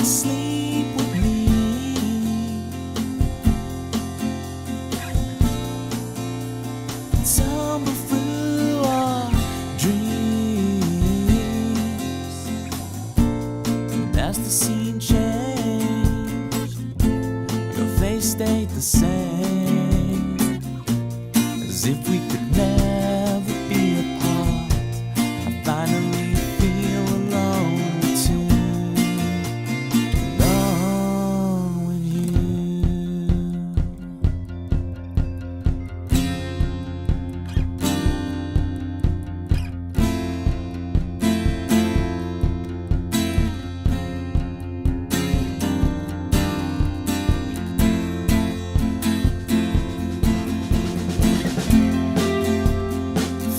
asleep with me. Tumble through our dreams, and as the scene changed, your face stayed the same, as if we could never be apart. I finally feel alone too, alone with you.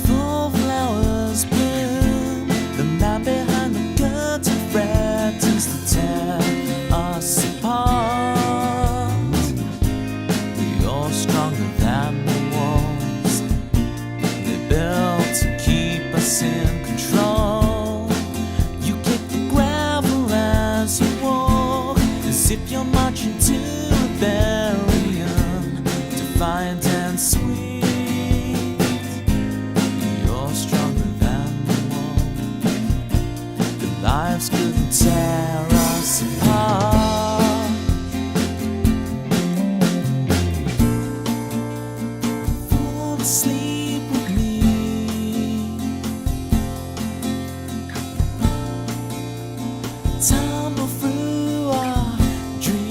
Full flowers bloom, the man behind the curtain threatens to tear us apart. You're stronger than the walls they built to keep us in control. You kick the gravel as you walk, as if you're marching to rebellion, defiant and sweet. You're stronger than the wall. The lives couldn't tear us apart. Fall asleep with me. Tumble through our dreams,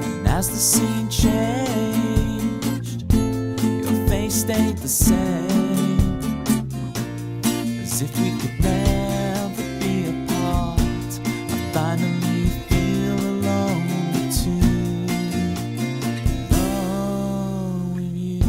and as the scene changed, your face stayed the same, as if we could never be apart. I finally feel alone too, alone with you.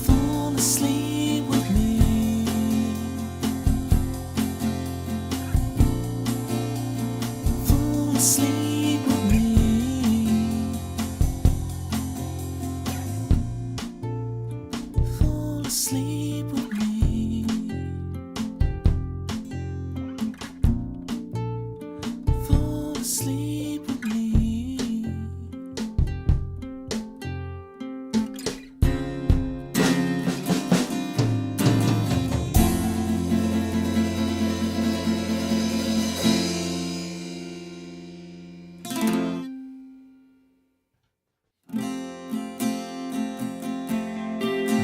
Fall asleep with me. Fall asleep with me. Fall asleep with me. Fall asleep with me.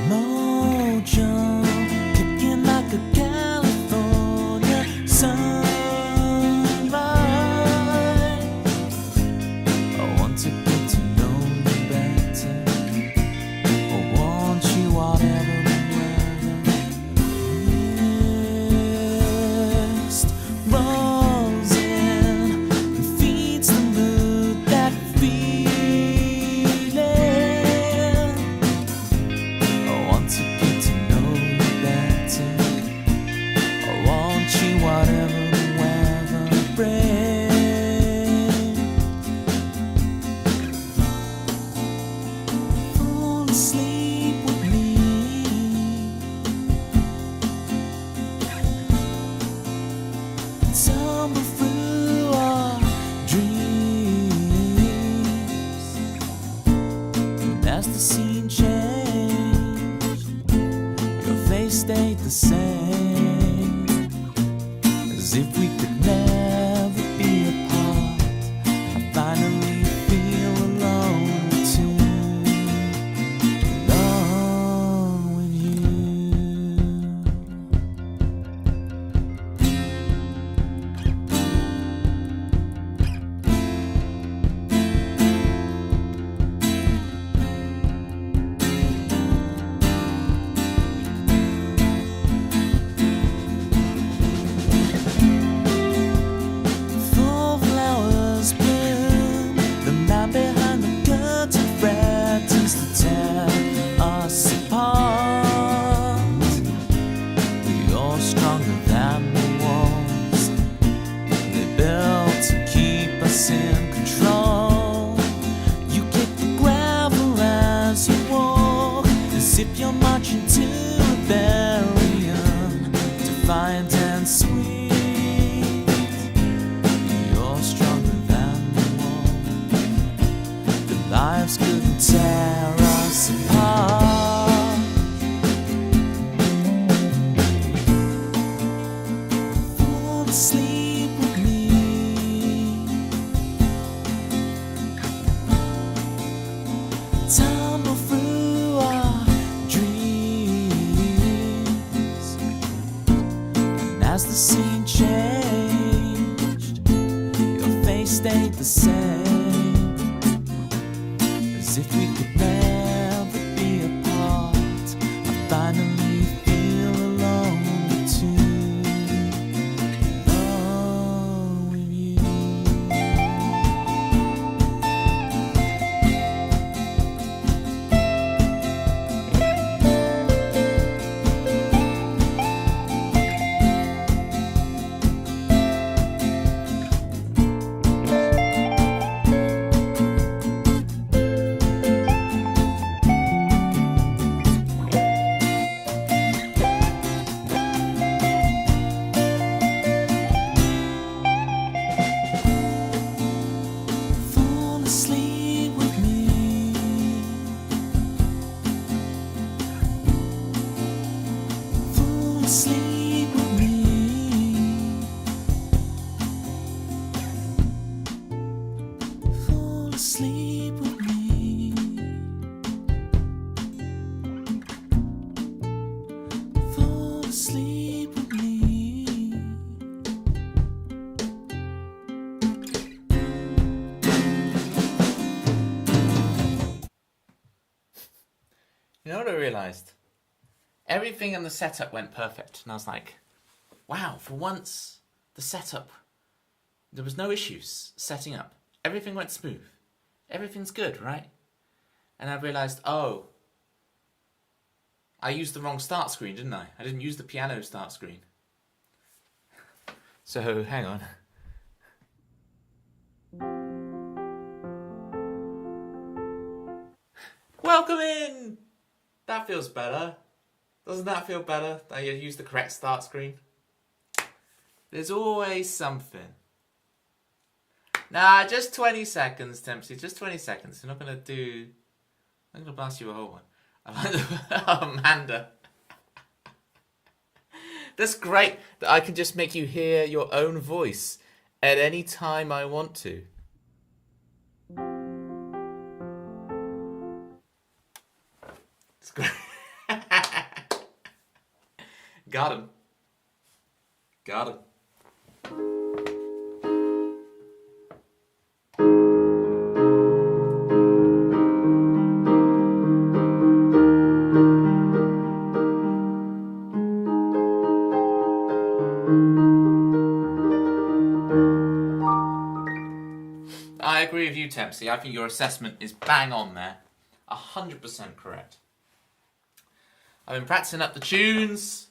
Mojo, kicking like a California sunrise. I want to get to know you better. I want you whatever the weather. Mist rolls in and feeds the mood, that feeling. I want to get to know you better. I want you whatever the weather brings. Fall asleep with me. Tumble through our dreams, and as the scene changed, your face stayed the same, as if we could never be apart. I finally feel alone too, alone with you. asleep with me. Tumble through our dreams, and as the scene changed, your face stayed the same, as if we could never be apart. I finally feel alone too, alone with you. Fall asleep with me. Fall asleep with me. Fall asleep with me. Fall asleep with me. You know what I realised? Everything in the setup went perfect. And I was like, wow, for once, the setup, there was no issues setting up. Everything went smooth. Everything's good, right? And I realised, oh, I used the wrong start screen, didn't I? I didn't use the piano start screen. So, hang on. Welcome in! That feels better. Doesn't that feel better that you use the correct start screen? There's always something. Nah, just 20 seconds, Tempsy. Just 20 seconds. I'm not going to blast you a whole one. Amanda. That's great that I can just make you hear your own voice at any time I want to. It's great. Got him. Got him. I agree with you, Tempsy. I think your assessment is bang on there. 100% correct. I've been practicing up the tunes.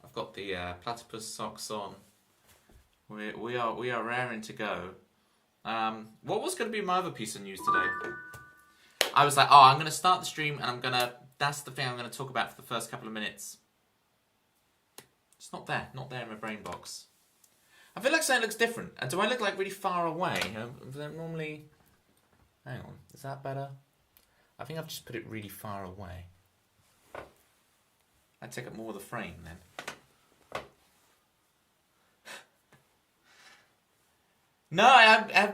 I've got the platypus socks on. We are raring to go. What was going to be my other piece of news today? I was like, oh, I'm going to start the stream and that's the thing I'm going to talk about for the first couple of minutes. It's not there in my brain box. I feel like something looks different. And do I look like really far away? Normally, hang on, is that better? I think I've just put it really far away. I'd take up more of the frame then. No,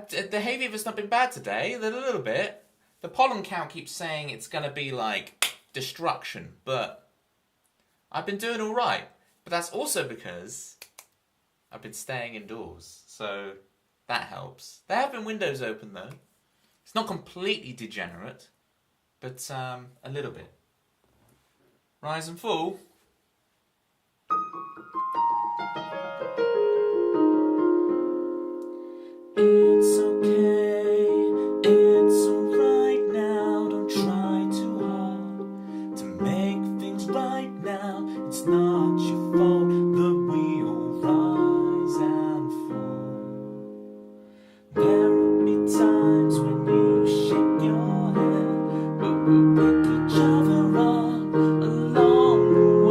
the hay fever's not been bad today. A little bit. The pollen count keeps saying it's going to be like destruction, but I've been doing all right. But that's also because I've been staying indoors, so that helps. There have been windows open though. It's not completely degenerate, but a little bit. Rise and fall. It's okay, it's alright now. Don't try too hard to make things right now. It's not your fault that we all rise and fall. There will be times when you shake your head, but we'll pick each other up along the way.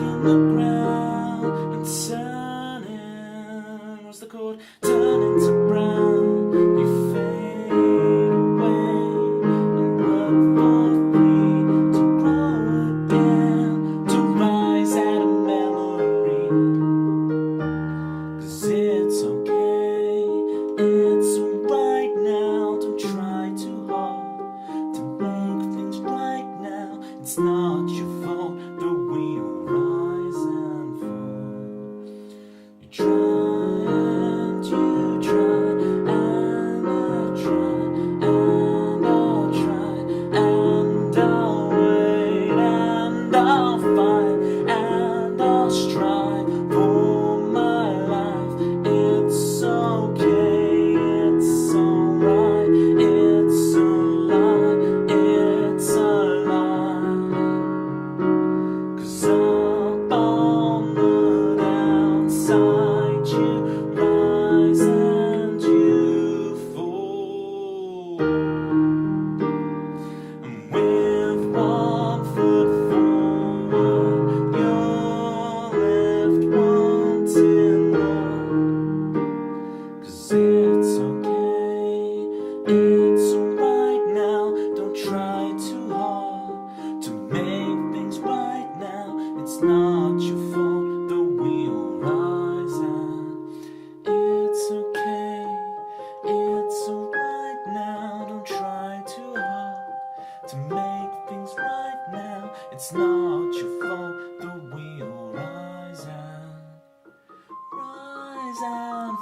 in the ground and turning. What's the chord? Turning to brown. You fade away and look for free to grow again, to rise out of memory. 'Cause it's okay, it's alright now. Don't try too hard to make things right now. It's not your fault that we all rise and fall. You try and you try and I'll try and I'll try and I'll wait and I'll fight and I'll strive for my life. It's okay, it's alright, it's a lie, it's a lie. 'Cause up on the downside you rise and you fall. And with one foot forward, you're left wanting more. 'Cause it's okay, it's alright now. Don't try too hard to make things right now. It's not your fault that we all rise and it's okay, it's alright now. Don't try too hard to make things right now. It's not your fault that we all rise and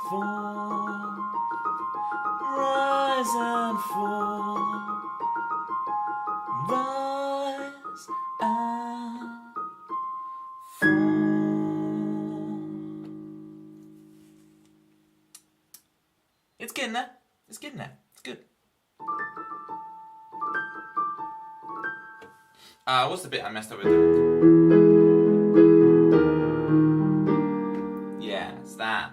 fall, rise and fall, rise and fall. It's getting there. It's getting there. It's good. What's the bit I messed up with there? Yeah, it's that.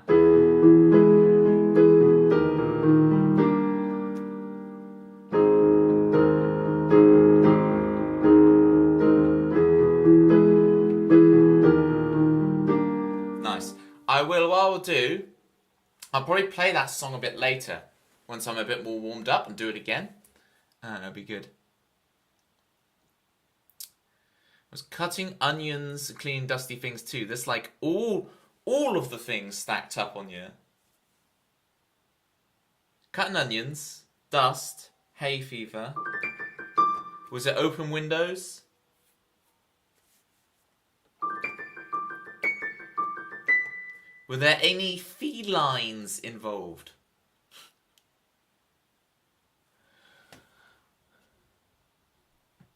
Nice. What I'll do, I'll probably play that song a bit later, once I'm a bit more warmed up, and do it again. That'll be good. I was cutting onions, cleaning dusty things too. There's like all of the things stacked up on you. Cutting onions, dust, hay fever. Was it open windows? Were there any felines involved?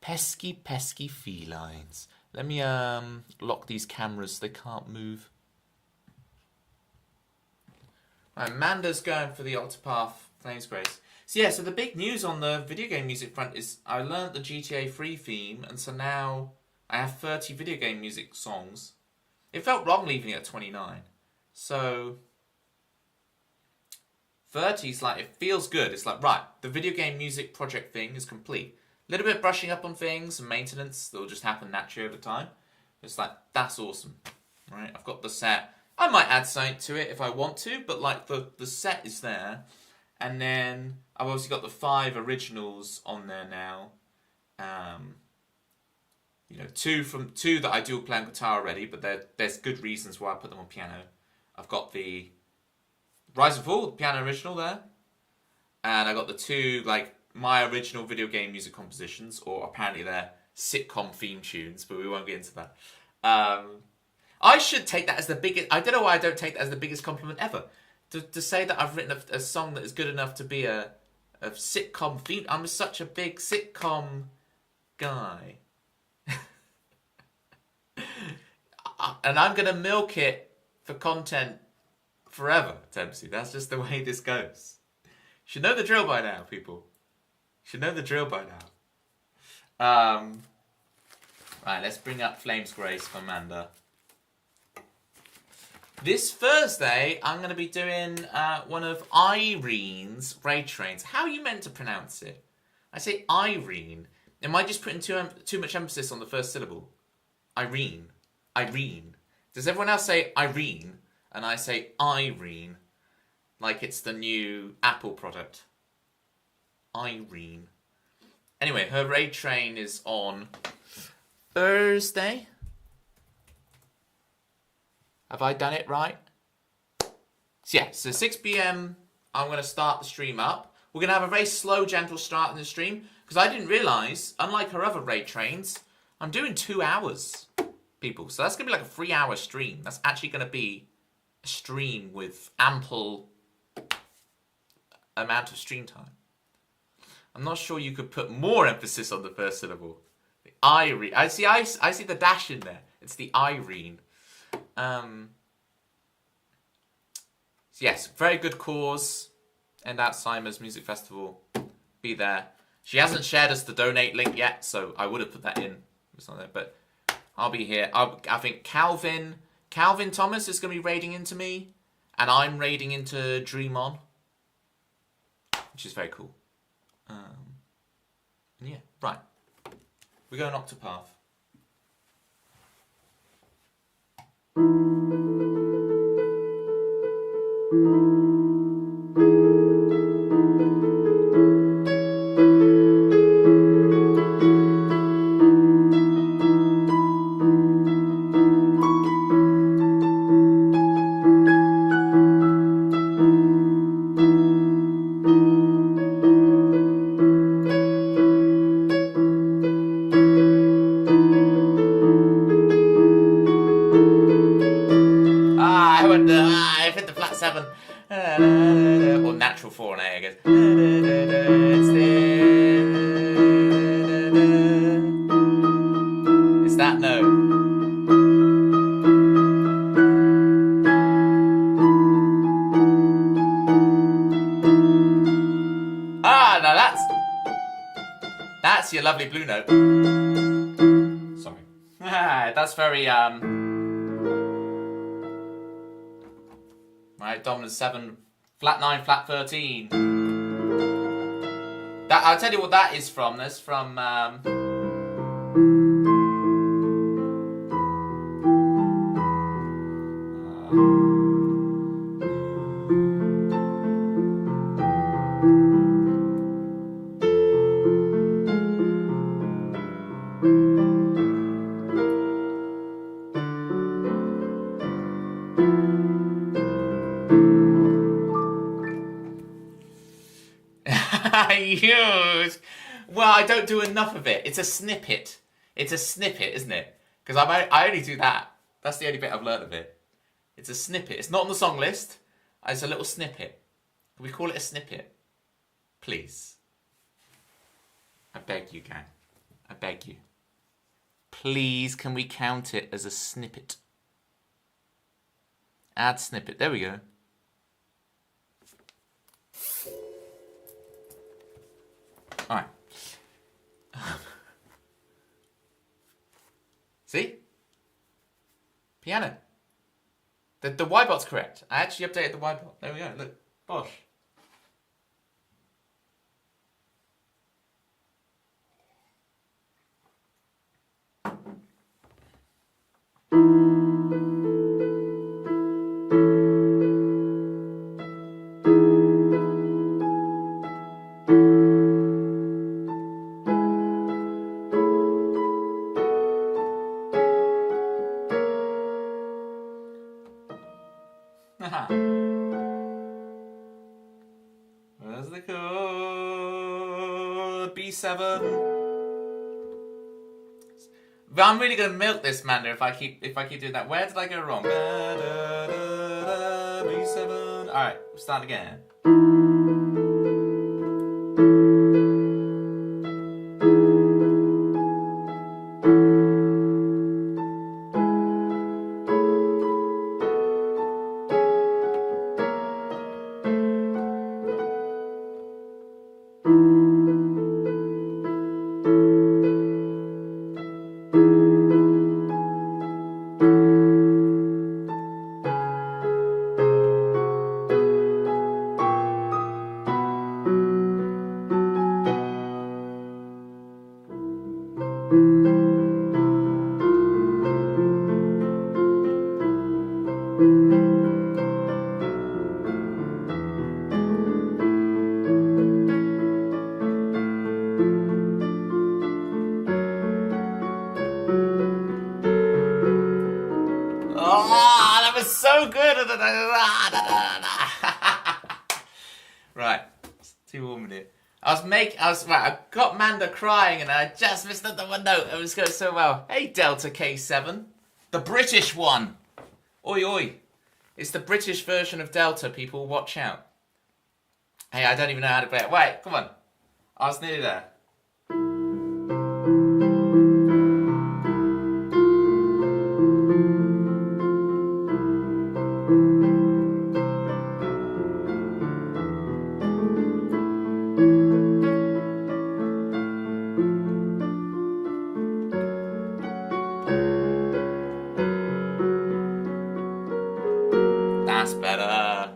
Pesky, pesky felines. Let me lock these cameras so they can't move. Right, Amanda's going for the Octopath Flames Grace. So yeah, so the big news on the video game music front is I learned the GTA 3 theme, and so now I have 30 video game music songs. It felt wrong leaving it at 29. So 30 is like, it feels good. It's like, right, the video game music project thing is complete. A little bit brushing up on things and maintenance that will just happen naturally over time. It's like, that's awesome, right? I've got the set. I might add something to it if I want to, but like the set is there. And then I've obviously got the 5 originals on there now. You know, two that I do play on guitar already, but there's good reasons why I put them on piano. I've got the Rise and Fall, the piano original there. And I got the 2, like, my original video game music compositions, or apparently they're sitcom theme tunes, but we won't get into that. I should take that as the biggest... I don't know why I don't take that as the biggest compliment ever. To say that I've written a song that is good enough to be a sitcom theme... I'm such a big sitcom guy. And I'm going to milk it for content forever, Dempsey. That's just the way this goes. You should know the drill by now, people. You should know the drill by now. Right, let's bring up Flames Grace for Amanda. This Thursday, I'm going to be doing one of Irene's Raid Trains. How are you meant to pronounce it? I say Irene. Am I just putting too much emphasis on the first syllable? Irene. Irene. Does everyone else say Irene? And I say Irene. Like it's the new Apple product. Irene. Anyway, her raid train is on Thursday. Have I done it right? So yeah, so 6 p.m. I'm going to start the stream up. We're going to have a very slow, gentle start in the stream. Because I didn't realise, unlike her other raid trains, I'm doing 2 hours, people. So that's going to be like a 3-hour stream. That's actually going to be a stream with ample amount of stream time. I'm not sure you could put more emphasis on the first syllable. The Irene. I see the dash in there. It's the Irene. So yes, very good cause. End Alzheimer's Music Festival. Be there. She hasn't shared us the donate link yet, so I would have put that in. It's not there, but I'll be here. I think Calvin Thomas is going to be raiding into me, and I'm raiding into Dream On, which is very cool. Yeah, right. We're going Octopath. I hit the flat 7. Or natural 4 and A, I guess. It's that note. Ah, now that's your lovely blue note. Sorry. That's very right, dominant 7, flat 9, flat 13. That I'll tell you what that is from. That's from Huge. Well, I don't do enough of it. It's a snippet. It's a snippet, isn't it? Because I only do that. That's the only bit I've learned of it. It's a snippet. It's not on the song list. It's a little snippet. Can we call it a snippet? Please. I beg you, gang. I beg you. Please, can we count it as a snippet? Add snippet. There we go. Alright. See? Piano. The Y-bot's correct. I actually updated the Y-bot. There we go. Look. Bosh. Where's the code? B7. But I'm really gonna milk this, Manda, if I keep doing that. Where did I go wrong? B7. Alright, we'll start again. Oh, that was so good. Right, 2 more minutes. I got Manda crying and I just missed the one note. It was going so well. Hey, Delta K7. The British one. Oi, oi. It's the British version of Delta, people. Watch out. Hey, I don't even know how to play it. Wait, come on. I was nearly there. That's better.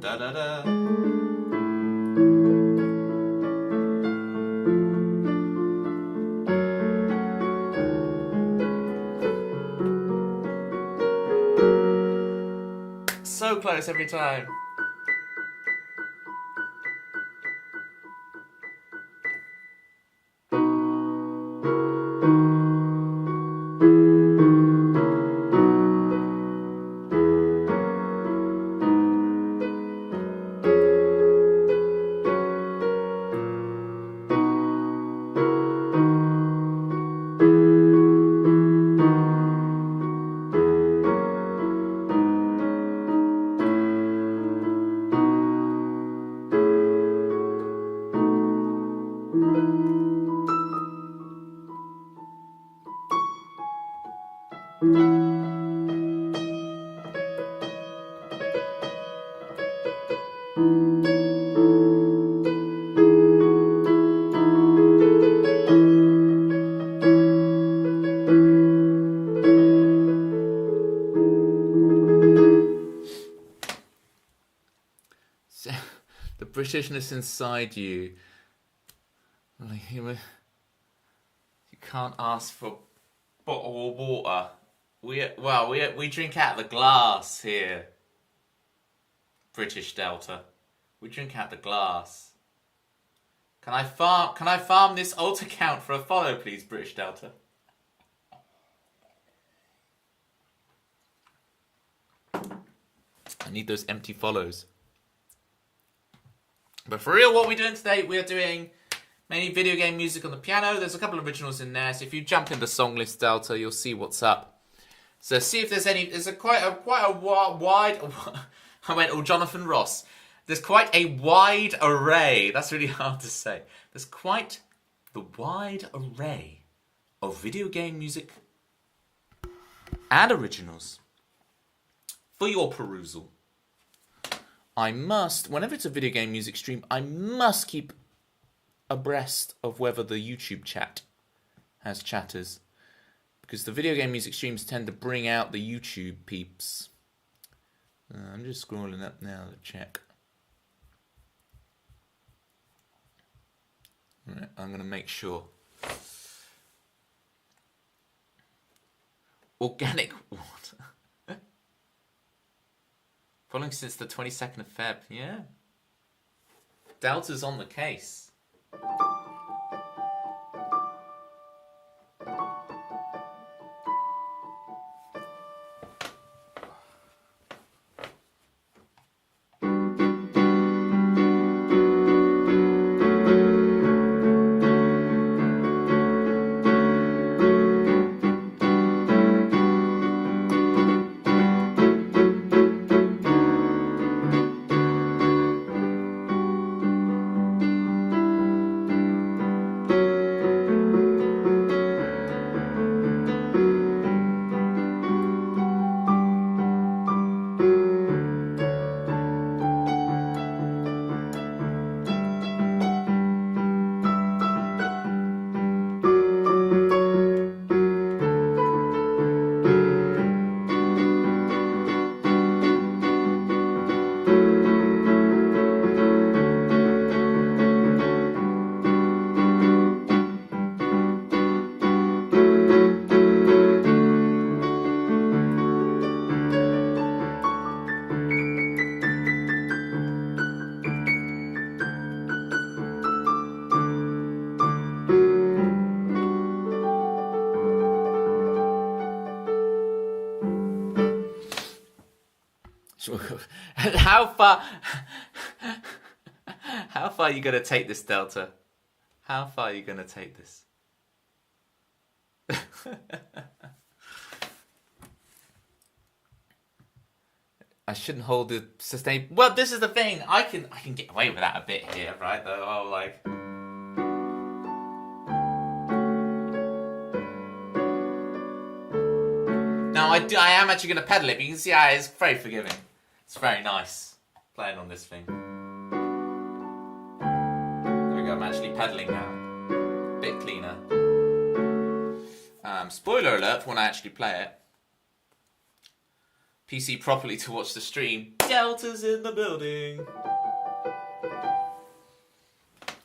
Da da da. So close every time. The Britishness inside you. You can't ask for a bottle of water. We drink out of the glass here. British Delta. We drink out the glass. Can I farm this alt account for a follow, please, British Delta? I need those empty follows. But for real, what we're doing today, we're doing mainly video game music on the piano. There's a couple of originals in there, so if you jump into song list Delta, you'll see what's up. So see if there's any. There's quite a wide. I went all Jonathan Ross. There's quite a wide array. That's really hard to say. There's quite the wide array of video game music and originals for your perusal. I must, whenever it's a video game music stream, I must keep abreast of whether the YouTube chat has chatters. Because the video game music streams tend to bring out the YouTube peeps. I'm just scrolling up now to check. Right, I'm going to make sure. Organic water. Following since the 22nd of Feb. Yeah. Delta's on the case. How far? How far are you gonna take this, Delta? How far are you gonna take this? I shouldn't hold the sustain. Well, this is the thing. I can get away with that a bit here, right? Though, oh, like. Now I am actually gonna pedal it, but you can see it's very forgiving. It's very nice playing on this thing. There we go. I'm actually pedaling now. A bit cleaner. Spoiler alert for when I actually play it. PC properly to watch the stream. Delta's in the building.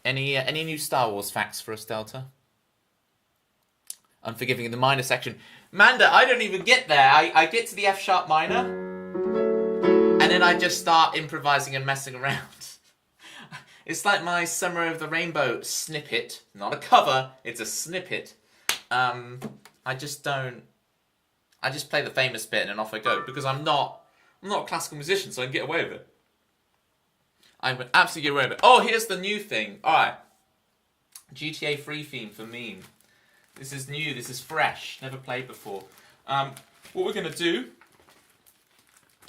Any new Star Wars facts for us, Delta? Unforgiving in the minor section. Manda, I don't even get there. I get to the F sharp minor, and then I just start improvising and messing around. It's like my Summer of the Rainbow snippet. Not a cover, it's a snippet. I just play the famous bit and then off I go, because I'm not a classical musician, so I can get away with it. I would absolutely get away with it. Oh, here's the new thing. Alright. GTA 3 theme for meme. This is new, this is fresh, never played before. What we're gonna do,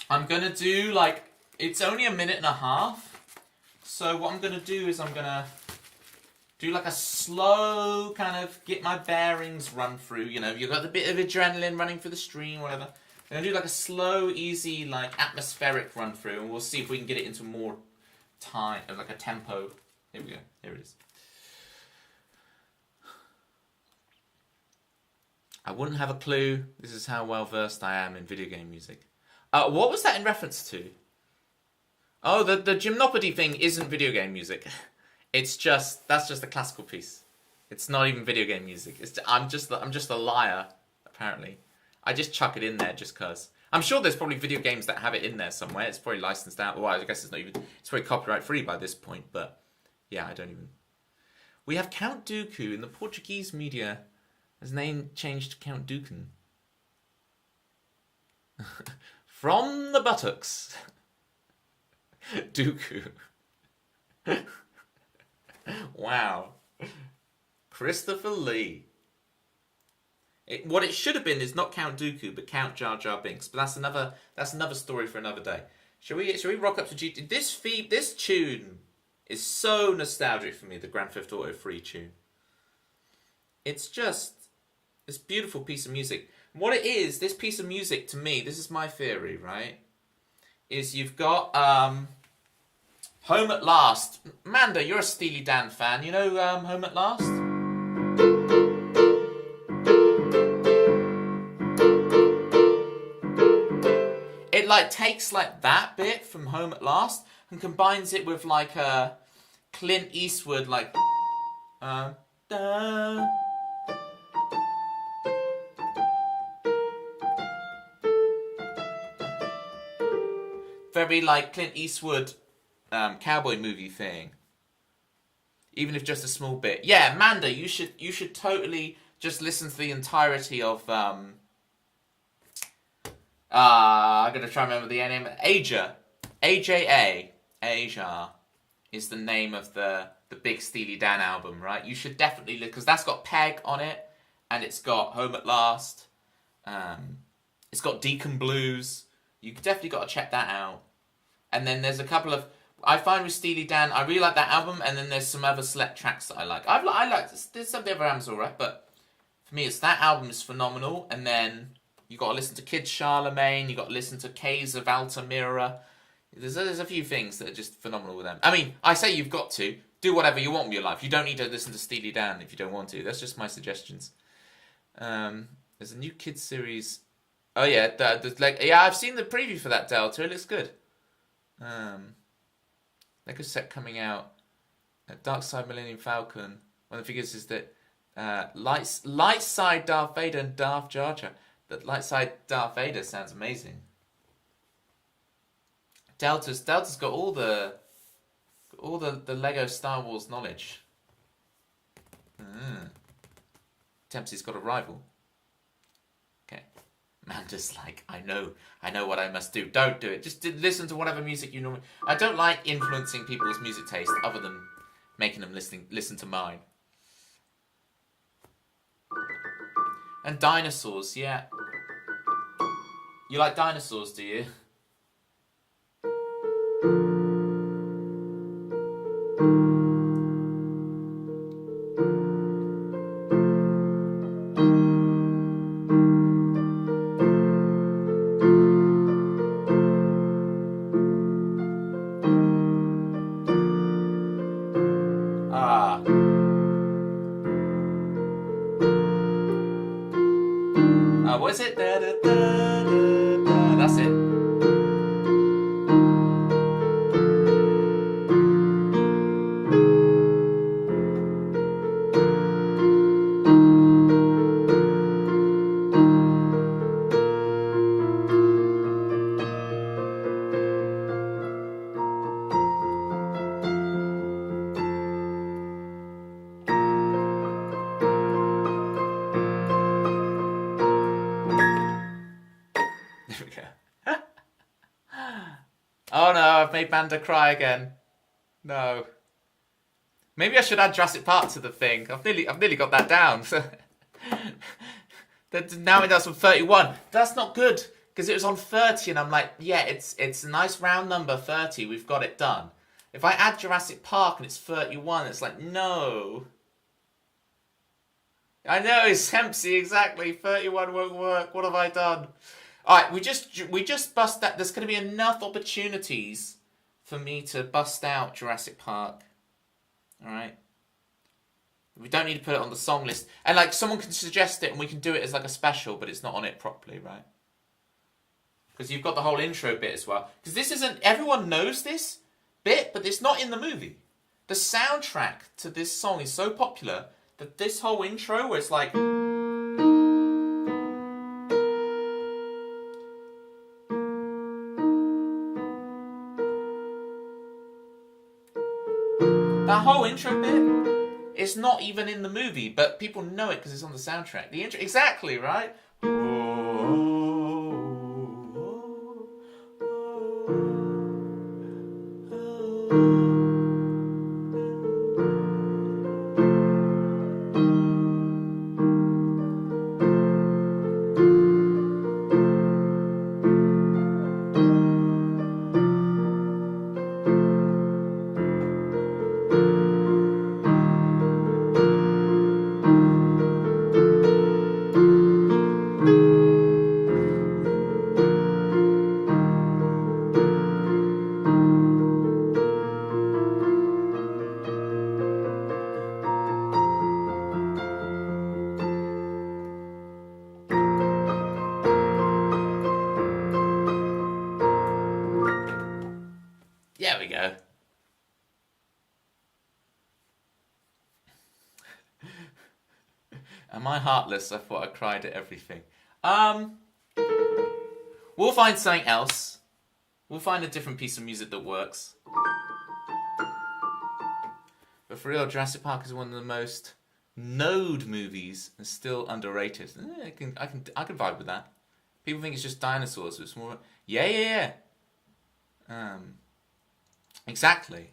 I'm gonna do like, it's only a minute and a half. So what I'm gonna do is I'm gonna do like a slow kind of get my bearings run through, you know, you've got a bit of adrenaline running through the stream, whatever. I'm gonna do like a slow, easy, like atmospheric run through, and we'll see if we can get it into more time, like a tempo. Here we go, here it is. I wouldn't have a clue. This is how well versed I am in video game music. What was that in reference to? Oh, the gymnopody thing isn't video game music. It's just, that's just a classical piece. It's not even video game music. I'm just a liar, apparently. I just chuck it in there just cause. I'm sure there's probably video games that have it in there somewhere. It's probably licensed out. Well, I guess it's not even. It's probably copyright free by this point. But yeah, I don't even. We have Count Dooku in the Portuguese media. His name changed to Count Dooku. From the buttocks. Dooku. Wow. Christopher Lee. What it should have been is not Count Dooku, but Count Jar Jar Binks. But that's another story for another day. Shall we rock up to GT? This tune is so nostalgic for me. The Grand Theft Auto 3 tune. It's just this beautiful piece of music. What it is, this piece of music to me, this is my theory, right? Is you've got Home at Last. Manda, you're a Steely Dan fan. You know Home at Last? It like takes like that bit from Home at Last and combines it with like a Clint Eastwood like da. very like Clint Eastwood cowboy movie thing. Even if just a small bit. Yeah, Manda, you should totally just listen to the entirety of I'm gonna try and remember the name. Aja. AJA. Aja is the name of the big Steely Dan album, right? You should definitely look, because that's got Peg on it, and it's got Home at Last. It's got Deacon Blues. You definitely got to check that out. And then there's a couple of, I find with Steely Dan, I really like that album, and then there's some other select tracks that I like. I like, there's some of the other albums alright, but for me, it's that album is phenomenal, and then you got to listen to Kid Charlemagne, you got to listen to K's of Altamira. There's a few things that are just phenomenal with them. I mean, I say you've got to do whatever you want with your life. You don't need to listen to Steely Dan if you don't want to. That's just my suggestions. There's a new kids series. Oh yeah, yeah, I've seen the preview for that, Delta. It looks good. Lego set coming out. Dark Side Millennium Falcon. One of the figures is that light side Darth Vader and Darth Jar Jar. That light side Darth Vader sounds amazing. Delta's got all the Lego Star Wars knowledge. Tempsy's got a rival. Okay. Amanda's like, I know what I must do. Don't do it. Just listen to whatever music you normally. I don't like influencing people's music taste other than making them listen to mine. And dinosaurs, yeah. You like dinosaurs, do you? What is it? Da, da, da, da, da. That's it. Oh no, I've made Manda cry again. No. Maybe I should add Jurassic Park to the thing. I've nearly got that down. Now it does on 31. That's not good, because it was on 30 and I'm like, yeah, it's a nice round number, 30. We've got it done. If I add Jurassic Park and it's 31, it's like, no. I know, it's empty, exactly. 31 won't work. What have I done? Alright, we just bust that. There's going to be enough opportunities for me to bust out Jurassic Park. Alright? We don't need to put it on the song list. And like, someone can suggest it and we can do it as like a special, but it's not on it properly, right? Because you've got the whole intro bit as well. Because this isn't, everyone knows this bit, but it's not in the movie. The soundtrack to this song is so popular that this whole intro where it's like... That whole intro bit is not even in the movie, but people know it because it's on the soundtrack. The intro, exactly, right? There we go. Am I heartless? I thought I cried at everything. We'll find something else. We'll find a different piece of music that works. But for real, Jurassic Park is one of the most node movies and still underrated. I can vibe with that. People think it's just dinosaurs, but it's more. Yeah. Exactly.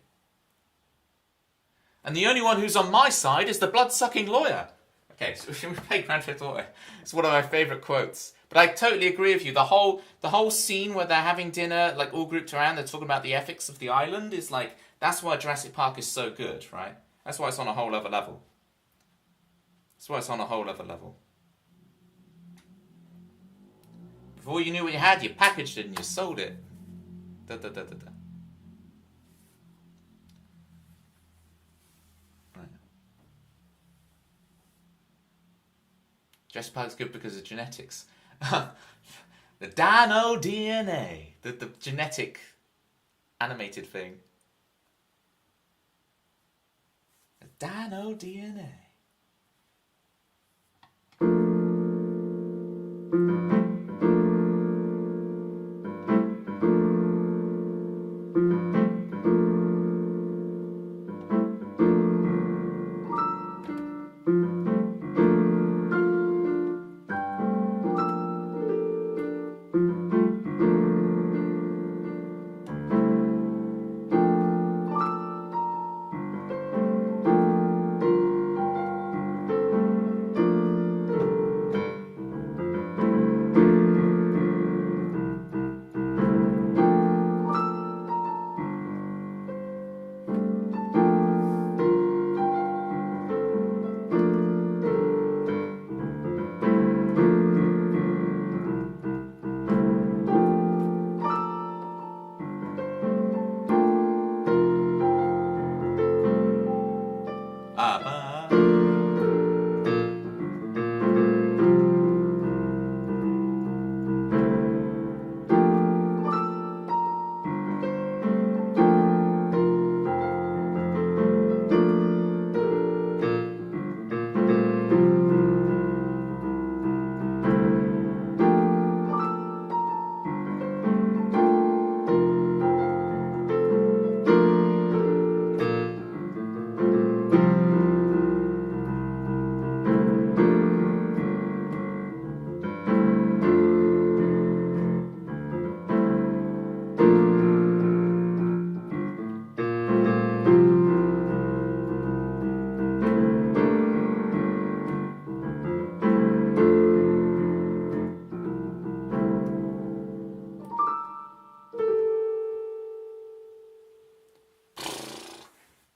And the only one who's on my side is the blood-sucking lawyer. Okay, so should we play Grand Theft Auto? It's one of my favourite quotes. But I totally agree with you. The whole scene where they're having dinner, like all grouped around, they're talking about the ethics of the island, is like, that's why Jurassic Park is so good, right? That's why it's on a whole other level. Before you knew what you had, you packaged it and you sold it. Da. Right. Jurassic Park's good because of genetics. The Dino DNA. The genetic animated thing. The Dino DNA.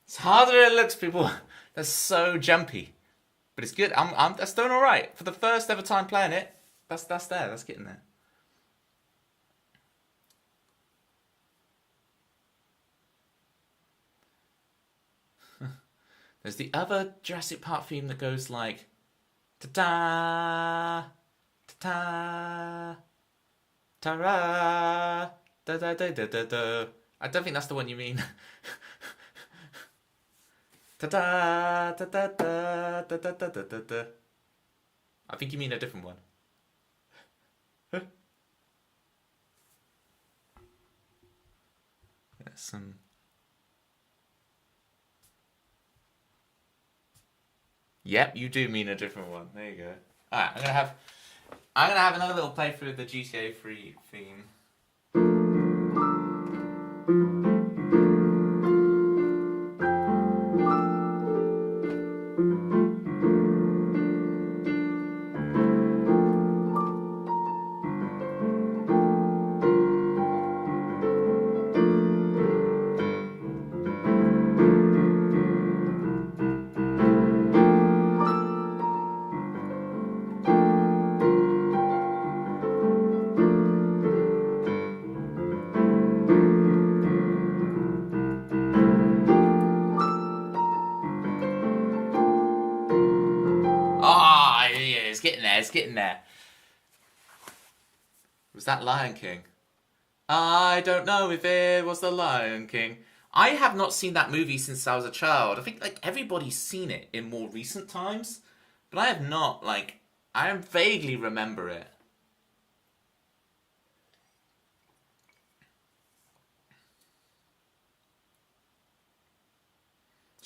It's harder than it looks, people. That's so jumpy. But it's good. That's doing alright. For the first ever time playing it, that's there. That's getting there. There's the other Jurassic Park theme that goes like ta-da, ta-da, ta-ra, da-da-da-da-da-da. I don't think that's the one you mean. Ta-da, ta-da-da, da-da-da-da-da. I think you mean a different one. There's some... Yep, you do mean a different one. There you go. Alright, I'm gonna have another little playthrough of the GTA 3 theme. It's getting there. Was that Lion King? I don't know if it was the Lion King. I have not seen that movie since I was a child. I think like everybody's seen it in more recent times, but I have not. Like, I vaguely remember it.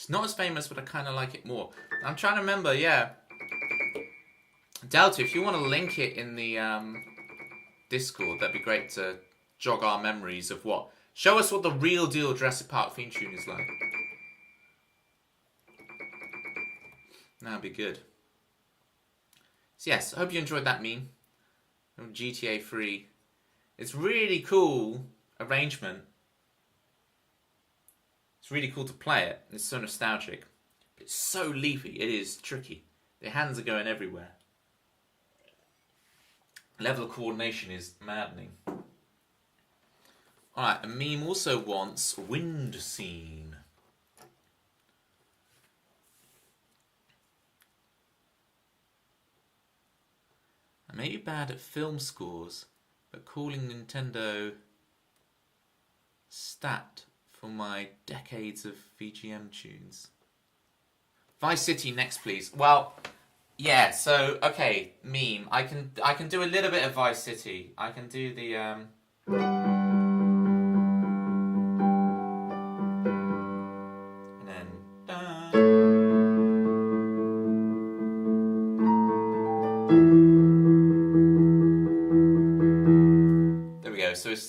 It's not as famous, but I kind of like it more. I'm trying to remember, yeah. Delta, if you want to link it in the Discord, that'd be great to jog our memories of what. Show us what the real deal Jurassic Park theme tune is like. That'd be good. So yes, I hope you enjoyed that meme from GTA 3. It's really cool arrangement. It's really cool to play it. It's so nostalgic. It's so leafy. It is tricky. The hands are going everywhere. Level of coordination is maddening. Alright, a meme also wants wind scene. I may be bad at film scores, but calling Nintendo stat for my decades of VGM tunes. Vice City next, please. Well, yeah. So okay, meme. I can do a little bit of Vice City. I can do the and then there we go. So it's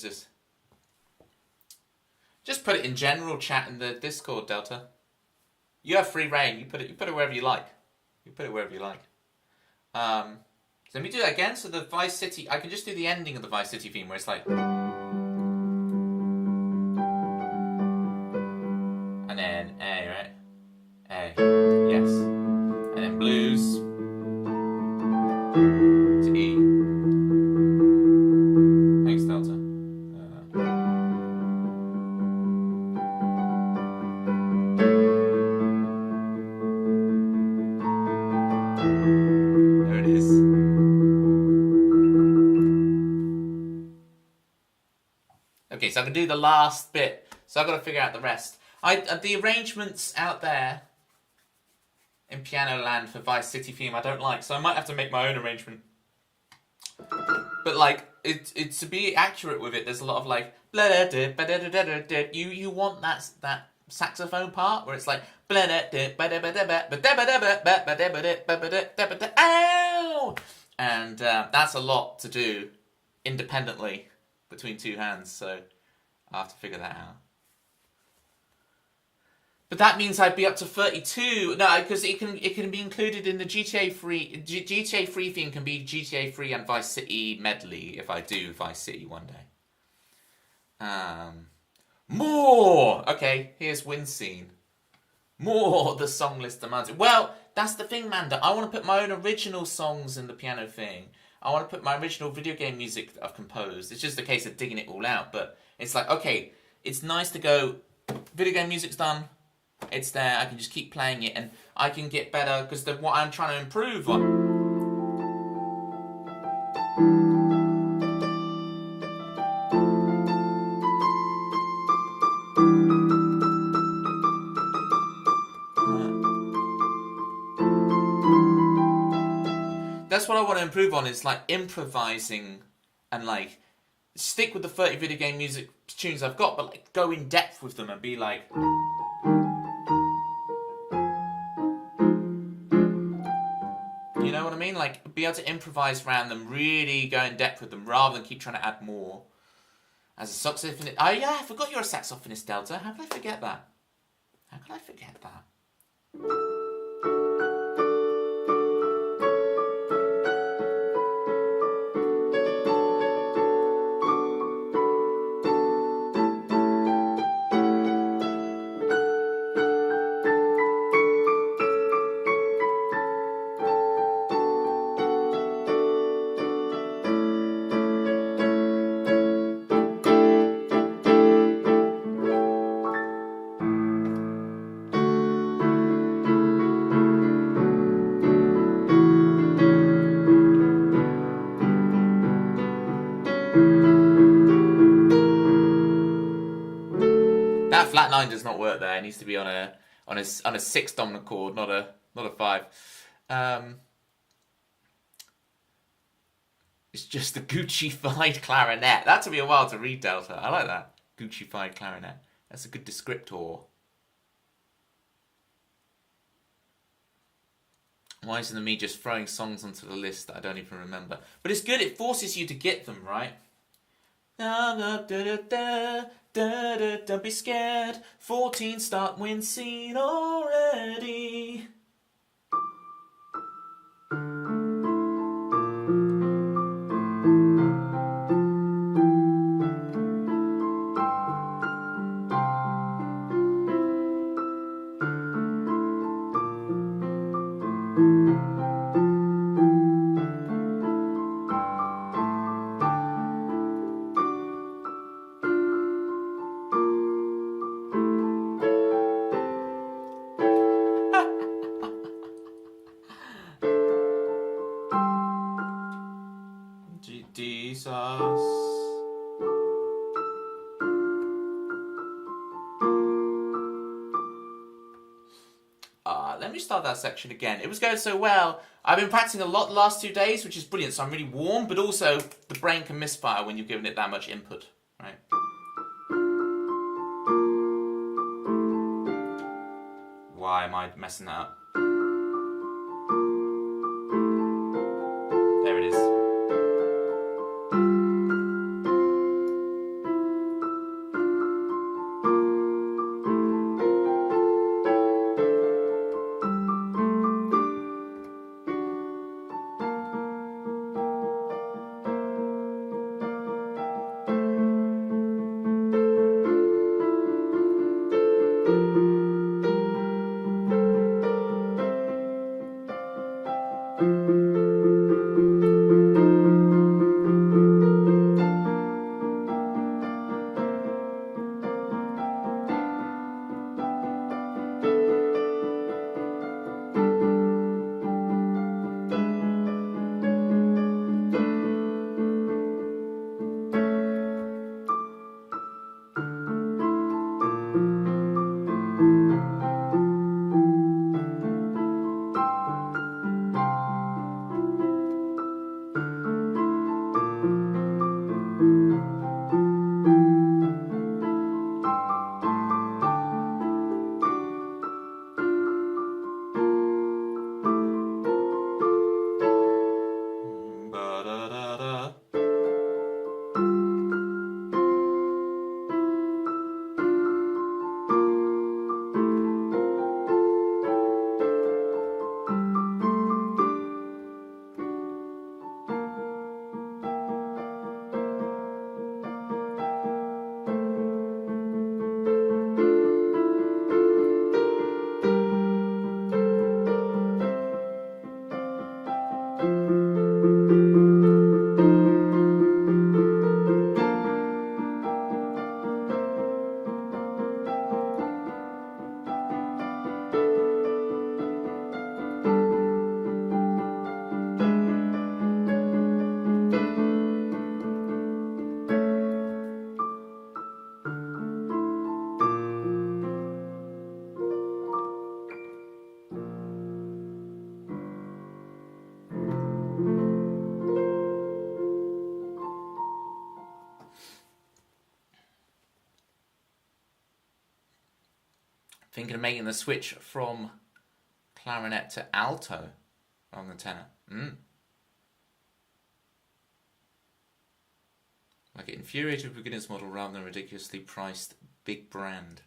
just put it in general chat in the Discord, Delta. You have free reign. You put it wherever you like. You put it wherever you like. So let me do that again. So the Vice City, I can just do the ending of the Vice City theme where it's like, and then A, right? A, yes, and then blues to E. Thanks, Delta. There it is. Okay, so I can do the last bit. So I've got to figure out the rest. The arrangements out there in Piano Land for Vice City theme I don't like, so I might have to make my own arrangement. But like, it's to be accurate with it, there's a lot of like you want that saxophone part where it's like and that's a lot to do independently between two hands, so I have to figure that out. But that means I'd be up to 32. No, because it can be included in the GTA 3. GTA 3 theme can be GTA 3 and Vice City medley if I do Vice City one day. More! Okay, here's Wind Scene. More the song list demands it. Well, that's the thing, Manda. I want to put my own original songs in the piano thing. I want to put my original video game music that I've composed. It's just a case of digging it all out. But it's like, okay, it's nice to go, video game music's done. It's there, I can just keep playing it, and I can get better, because what I'm trying to improve on. That's what I want to improve on, is like improvising and like stick with the 30 video game music tunes I've got, but like go in depth with them and be like, you know what I mean? Like, be able to improvise around them, really go in depth with them, rather than keep trying to add more. As a saxophonist... Oh, yeah, I forgot you're a saxophonist, Delta. How could I forget that? How could I forget that? That flat 9 does not work there. It needs to be on a 6 dominant chord, not a 5. It's just a Gucci-fied clarinet. That took me a while to read, Delta. I like that. Gucci-fied clarinet. That's a good descriptor. Why isn't it me just throwing songs onto the list that I don't even remember? But it's good, it forces you to get them, right? Don't be scared. 14 start win scene already. Jesus. Let me start that section again. It was going so well. I've been practicing a lot the last 2 days, which is brilliant. So I'm really warm, but also the brain can misfire when you're giving it that much input, right? Why am I messing that up? There it is. Thinking of making the switch from clarinet to alto rather than tenor. Like an infuriated beginner's model rather than a ridiculously priced big brand.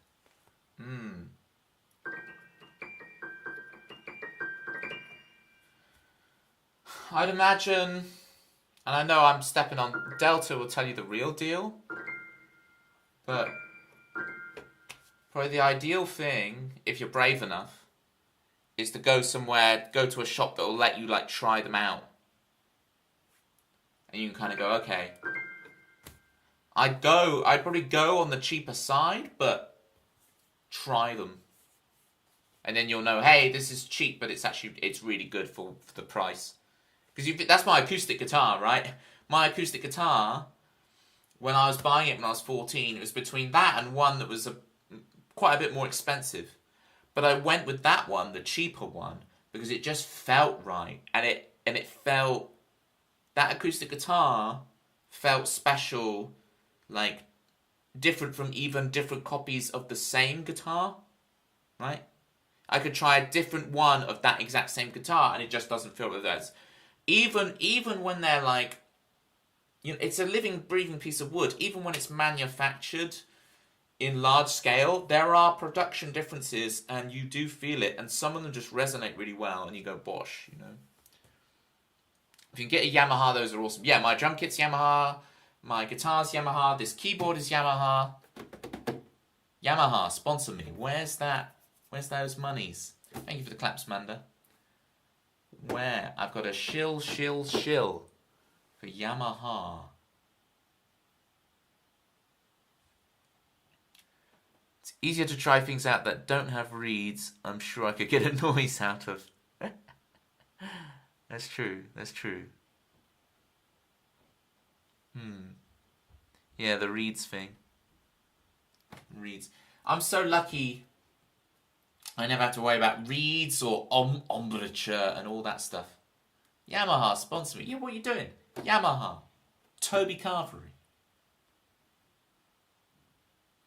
I'd imagine, and I know I'm stepping on, Delta will tell you the real deal, but probably the ideal thing, if you're brave enough, is to go somewhere, go to a shop that will let you like try them out. And you can kind of go, okay. I'd probably go on the cheaper side, but try them. And then you'll know, hey, this is cheap, but it's really good for the price. Because that's my acoustic guitar, right? My acoustic guitar, when I was buying it when I was 14, it was between that and one that was quite a bit more expensive. But I went with that one, the cheaper one, because it just felt right. And it felt, that acoustic guitar felt special, like different from even different copies of the same guitar, right? I could try a different one of that exact same guitar, and it just doesn't feel like that. Even when they're like, you know, it's a living, breathing piece of wood. Even when it's manufactured in large scale, there are production differences, and you do feel it. And some of them just resonate really well, and you go, bosh, you know. If you can get a Yamaha, those are awesome. Yeah, my drum kit's Yamaha, my guitar's Yamaha, this keyboard is Yamaha. Yamaha, sponsor me. Where's that? Where's those monies? Thank you for the claps, Manda. Where? I've got a shill for Yamaha. It's easier to try things out that don't have reeds. I'm sure I could get a noise out of. That's true. That's true. Yeah, the reeds thing. Reeds. I'm so lucky. I never have to worry about reeds or embouchure and all that stuff. Yamaha, sponsor me. Yeah, what are you doing? Yamaha. Toby Carvery.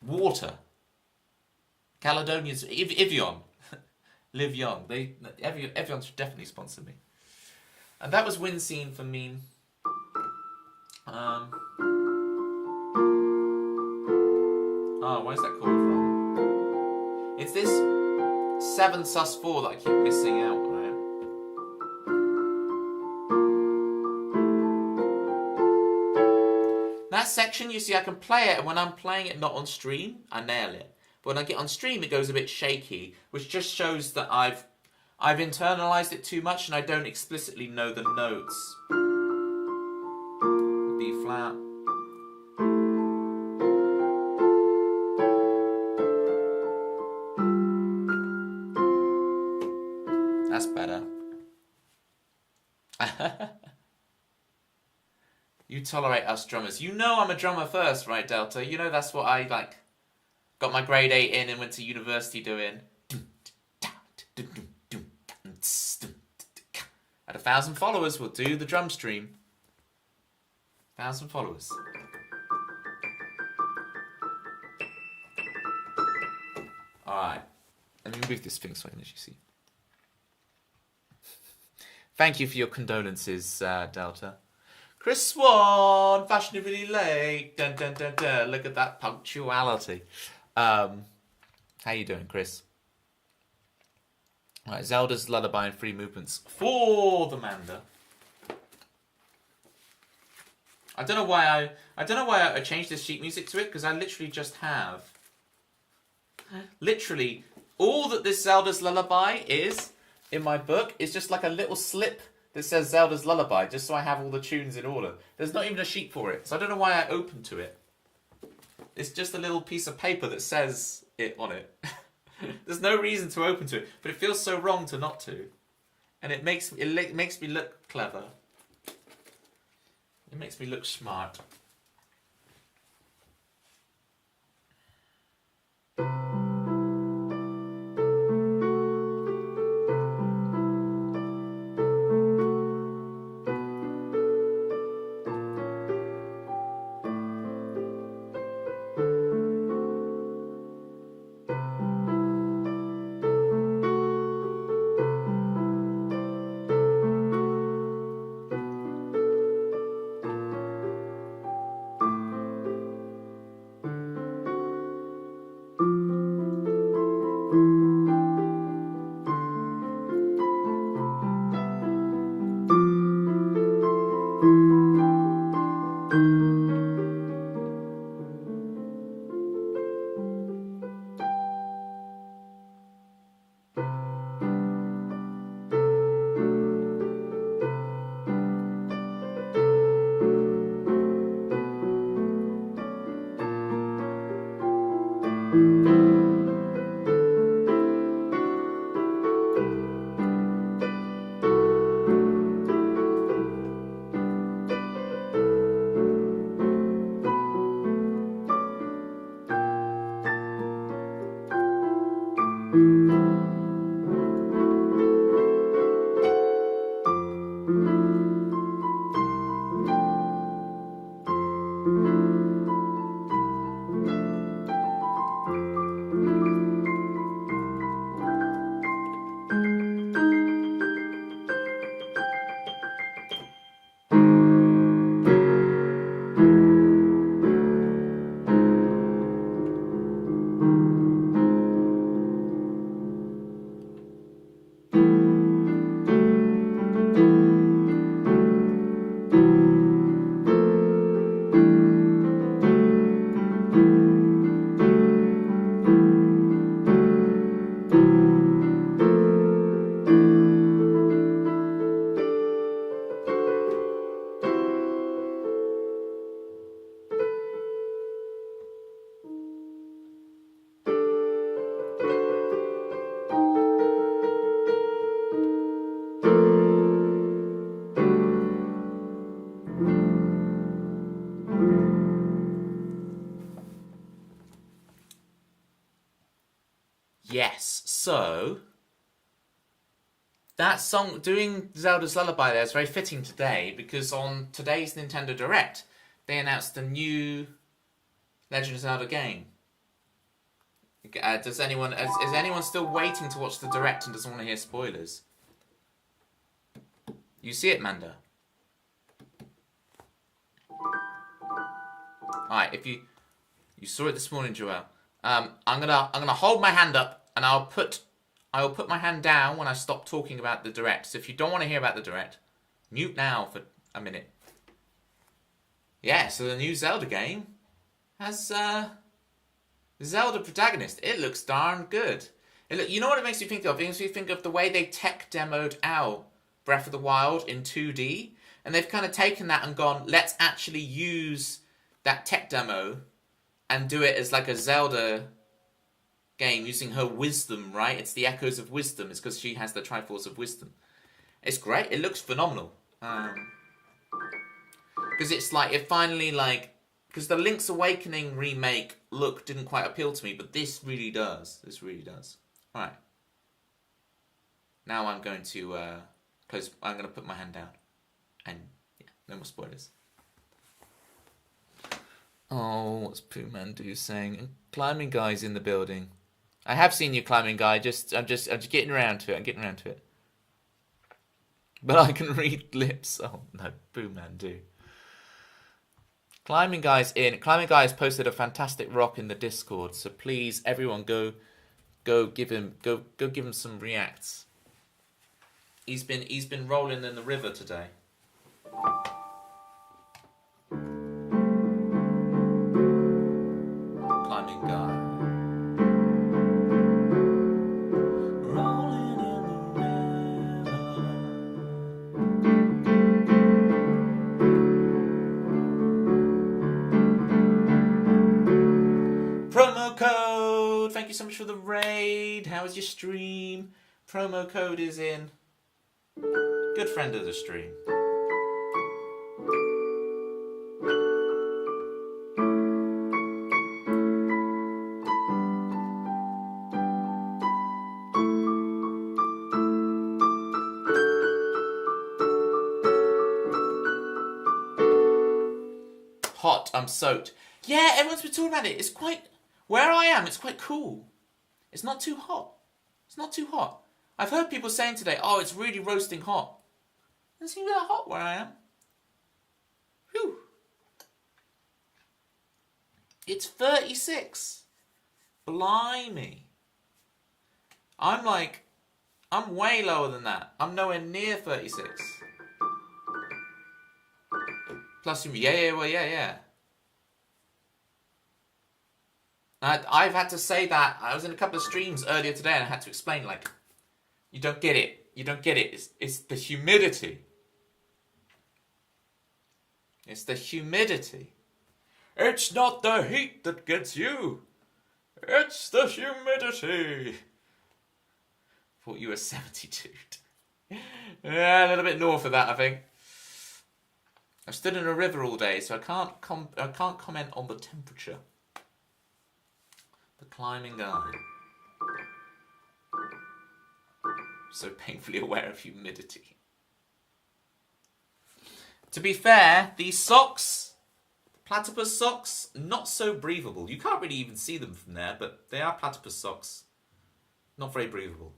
Water. Caledonians. Evian. Live young. Evian should definitely sponsor me. And that was Wind Scene for me. Where's that chord from? It's this 7 sus4 that I keep missing out, right? That section, you see, I can play it, and when I'm playing it not on stream, I nail it. But when I get on stream, it goes a bit shaky, which just shows that I've internalized it too much and I don't explicitly know the notes. The B flat. That's better. You tolerate us drummers. You know I'm a drummer first, right, Delta? You know that's what I like. Got my grade 8 in and went to university doing. At 1,000 followers, we'll do the drum stream. 1,000 followers. Alright. Let me move this thing so I can actually see. Thank you for your condolences, Delta. Chris Swan, fashionably late. Dun, dun, dun, dun. Look at that punctuality. How you doing, Chris? Right, Zelda's Lullaby and Free Movements for the Manda. I don't know why I changed this sheet music to it, because I literally just have literally all that this Zelda's Lullaby is in my book is just like a little slip that says Zelda's Lullaby, just so I have all the tunes in order. There's not even a sheet for it, so I don't know why I opened to it. It's just a little piece of paper that says it on it. There's no reason to open to it, but it feels so wrong to not to. And it makes me look clever. It makes me look smart. Yes, so that song, doing Zelda's Lullaby there, is very fitting today because on today's Nintendo Direct, they announced a new Legend of Zelda game. Is anyone still waiting to watch the Direct and doesn't want to hear spoilers? You see it, Manda? Alright, if you saw it this morning, Joelle. I'm gonna hold my hand up and I will put my hand down when I stop talking about the Direct. So if you don't want to hear about the Direct, mute now for a minute. Yeah, so the new Zelda game has Zelda protagonist. It looks darn good. You know what it makes me think of? It makes me think of the way they tech demoed out Breath of the Wild in 2D. And they've kind of taken that and gone, let's actually use that tech demo and do it as like a Zelda game using her wisdom, right? It's the echoes of wisdom. It's because she has the Triforce of Wisdom. It's great. It looks phenomenal. Because it's like, it finally like... Because the Link's Awakening remake look didn't quite appeal to me, but this really does. This really does. Alright. Now I'm going to close... I'm going to put my hand down. And, yeah, no more spoilers. Oh, what's Pooh Mandu saying? Climbing Guy's in the building. I have seen you, Climbing Guy. I'm just getting around to it. I'm getting around to it. But I can read lips. Oh no, Pooh Mandu. Climbing Guy's in. Climbing Guy has posted a fantastic rock in the Discord. So please, everyone, go give him some reacts. He's been rolling in the river today. Climbing Guy. Rolling in the river. Promo code. Thank you so much for the raid. How was your stream? Promo code is in. Good friend of the stream. Hot, I'm soaked. Yeah, everyone's been talking about it. It's quite... Where I am, it's quite cool. It's not too hot. It's not too hot. I've heard people saying today, oh, it's really roasting hot. It doesn't seem that hot where I am. Whew. It's 36. Blimey. I'm way lower than that. I'm nowhere near 36. Plus, yeah. I've had to say that. I was in a couple of streams earlier today and I had to explain, like, you don't get it. You don't get it. It's the humidity. It's the humidity. It's not the heat that gets you. It's the humidity. Thought you were 72. Yeah, a little bit north of that, I think. I've stood in a river all day, so I can't comment on the temperature. The Climbing Guy. So painfully aware of humidity. To be fair, these socks, platypus socks, not so breathable. You can't really even see them from there, but they are platypus socks. Not very breathable.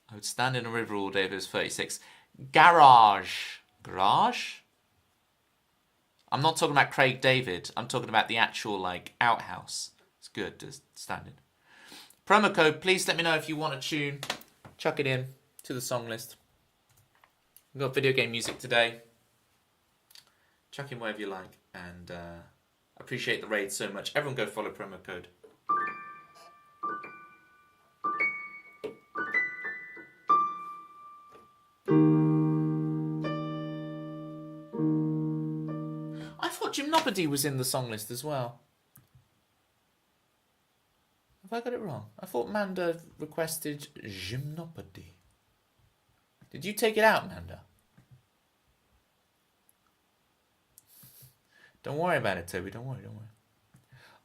I would stand in a river all day if it was 36. Garage. Garage? I'm not talking about Craig David. I'm talking about the actual, like, outhouse. It's good to stand in. Promo code, please let me know if you want a tune. Chuck it in to the song list. We've got video game music today. Chuck in whatever you like. And appreciate the raid so much. Everyone go follow promo code. I thought Gymnopody was in the song list as well. Have I got it wrong? I thought Manda requested Gymnopody. Did you take it out, Manda? Don't worry about it, Toby. Don't worry.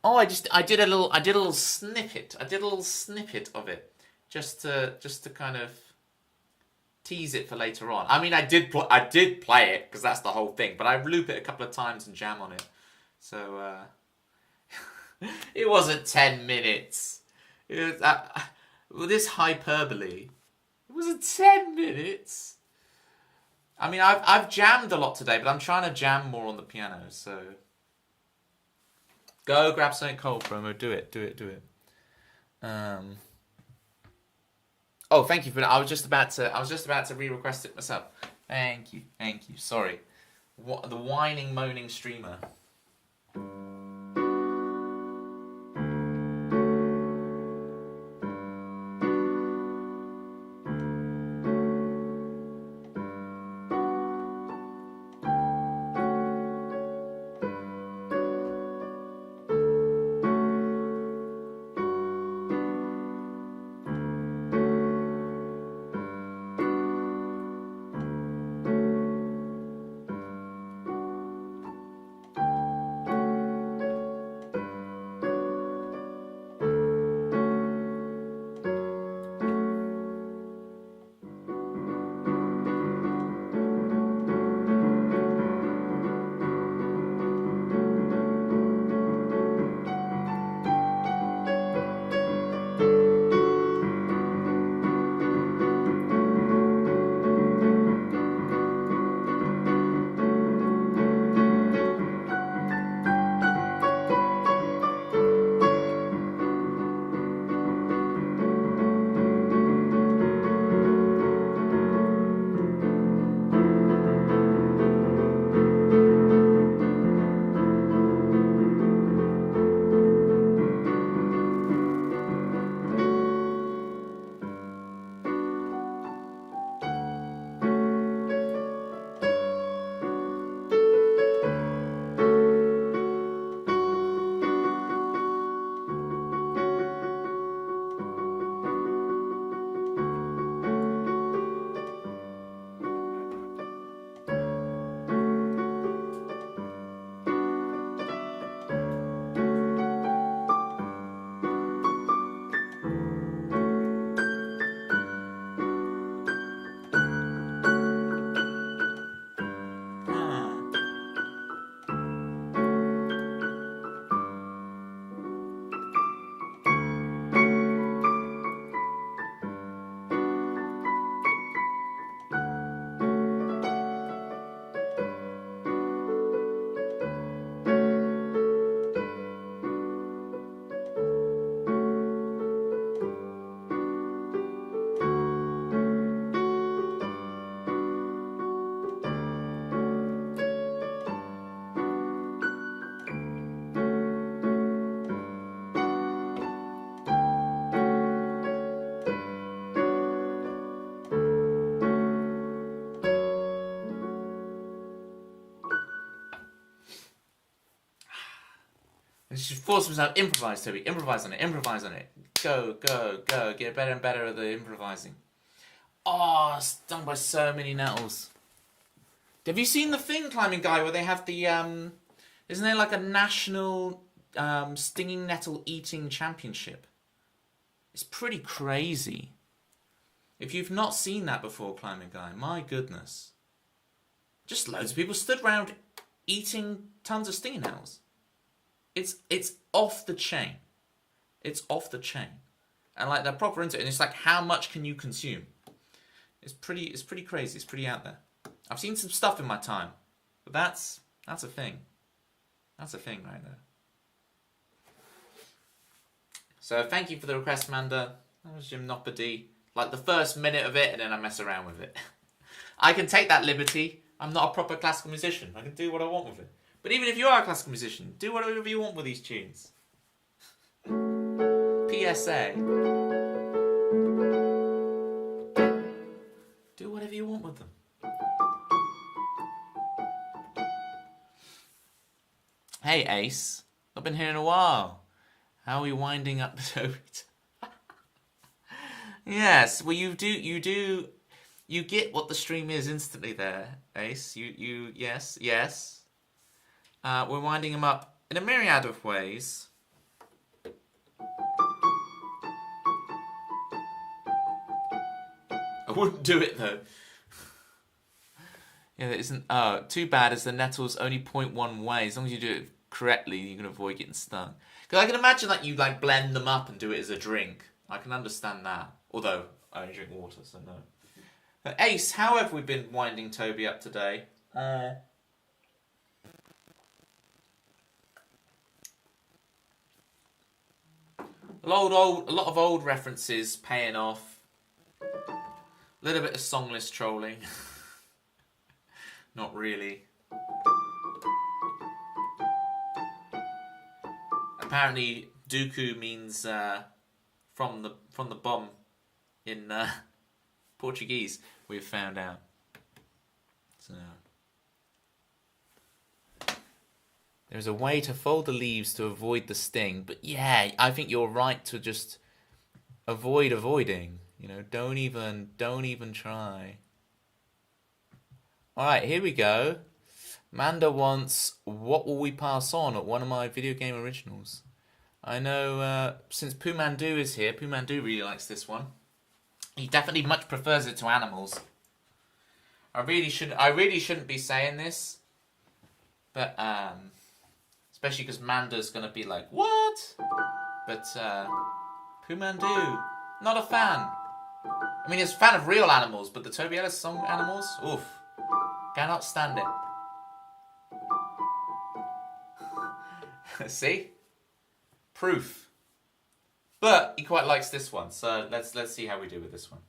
Oh, I did a little snippet. I did a little snippet of it, just to kind of tease it for later on. I mean, I did play it because that's the whole thing. But I loop it a couple of times and jam on it. So it wasn't 10 minutes. It was, with this hyperbole, it wasn't 10 minutes. I mean, I've jammed a lot today, but I'm trying to jam more on the piano. So go grab something cold, promo. Do it. Oh, thank you for that. I was just about to re-request it myself. Thank you. Sorry. What the whining, moaning streamer. And she forced himself, improvise, Toby. Improvise on it. Go. Get better and better at the improvising. Oh, stung by so many nettles. Have you seen the thing, Climbing Guy, where they have the, isn't there like a national stinging nettle eating championship? It's pretty crazy. If you've not seen that before, Climbing Guy, my goodness. Just loads of people stood around eating tons of stinging nettles. It's off the chain. It's off the chain. And like they're proper into it, and it's like, how much can you consume? It's pretty crazy. It's pretty out there. I've seen some stuff in my time, but that's a thing. That's a thing right there. So thank you for the request, Amanda. That was Gymnopody. Like the first minute of it, and then I mess around with it. I can take that liberty. I'm not a proper classical musician. I can do what I want with it. But even if you are a classical musician, do whatever you want with these tunes. PSA. Do whatever you want with them. Hey Ace, I've been here in a while. How are we winding up the Toby? Yes, well you get what the stream is instantly there, Ace. Yes. We're winding him up in a myriad of ways. I wouldn't do it though. Yeah, it isn't. Too bad as the nettles only point one way. As long as you do it correctly, you can avoid getting stung. Because I can imagine that you like blend them up and do it as a drink. I can understand that. Although I only drink water, so no. But Ace, how have we been winding Toby up today? A lot of old references paying off. A little bit of songless trolling. Not really. Apparently, Dooku means from the bomb in Portuguese. We've found out. So there's a way to fold the leaves to avoid the sting, but yeah, I think you're right to just avoiding. You know, don't even try. All right, here we go. Manda wants "What Will We Pass On" at one of my video game originals. I know since Pumandu is here, Pumandu really likes this one. He definitely much prefers it to animals. I really shouldn't be saying this, but especially because Manda's gonna be like, what? But Pumandu, not a fan. I mean, he's a fan of real animals, but the Toby Ellis song animals, oof, cannot stand it. See, proof. But he quite likes this one, so let's see how we do with this one.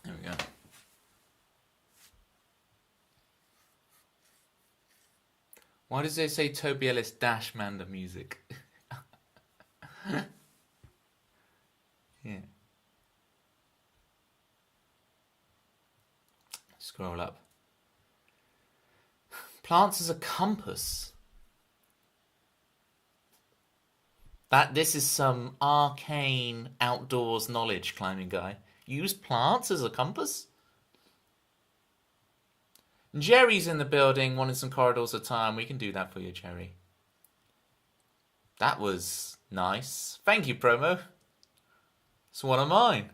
There we go. Why does it say Toby Ellis dash Manda music? Yeah. Scroll up. Plants as a compass. This is some arcane outdoors knowledge climbing guy. Use plants as a compass? Jerry's in the building, wanting some corridors of time. We can do that for you, Jerry. That was nice. Thank you, promo. It's one of mine.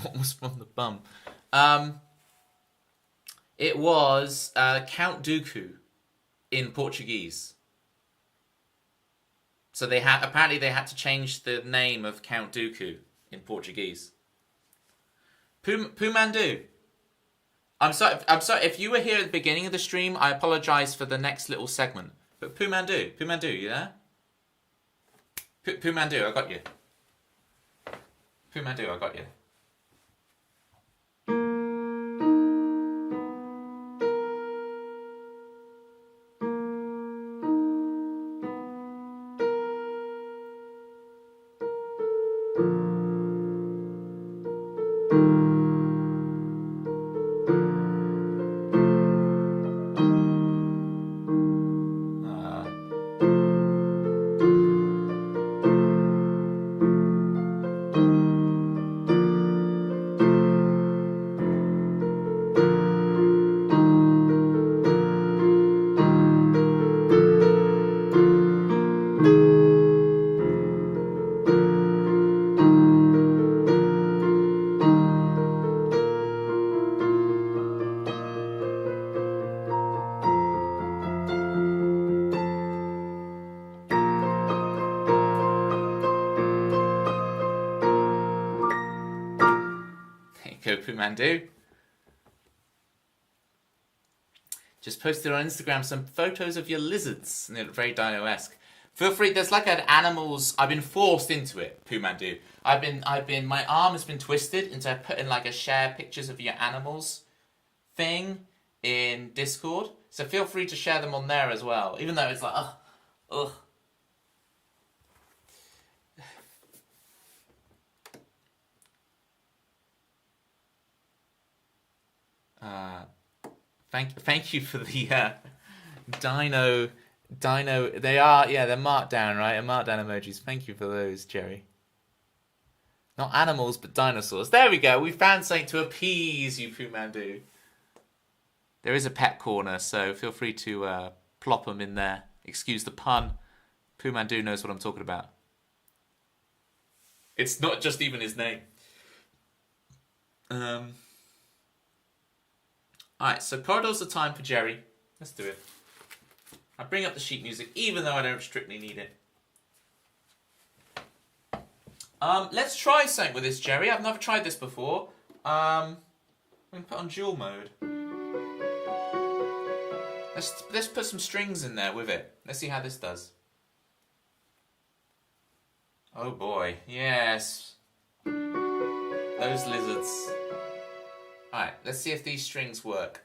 What was from the bum? It was Count Dooku in Portuguese. So apparently they had to change the name of Count Dooku in Portuguese. Pumandu. I'm sorry if you were here at the beginning of the stream. I apologize for the next little segment. But Pumandu, you there? Pumandu, I got you. Pumandu, I got you. Pumandu. Just posted on Instagram some photos of your lizards, and they look very dino-esque. Feel free. There's like an animals. I've been forced into it, Pumandu. My arm has been twisted into putting like a share pictures of your animals thing in Discord. So feel free to share them on there as well. Even though it's like, ugh. Thank you for the dino. They are, yeah, they're marked down, right? And marked down emojis. Thank you for those, Jerry. Not animals, but dinosaurs. There we go. We found something to appease you, Pumandu. There is a pet corner, so feel free to plop them in there. Excuse the pun. Pumandu knows what I'm talking about. It's not just even his name. Alright, so corridors of time for Jerry. Let's do it. I bring up the sheet music, even though I don't strictly need it. Let's try something with this, Jerry. I've never tried this before. We can put on dual mode. Let's put some strings in there with it. Let's see how this does. Oh boy, yes. Those lizards. Alright, let's see if these strings work.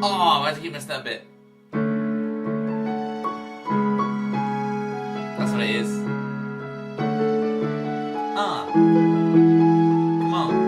Oh, I think you missed that bit. That's what it is. Ah. Come on.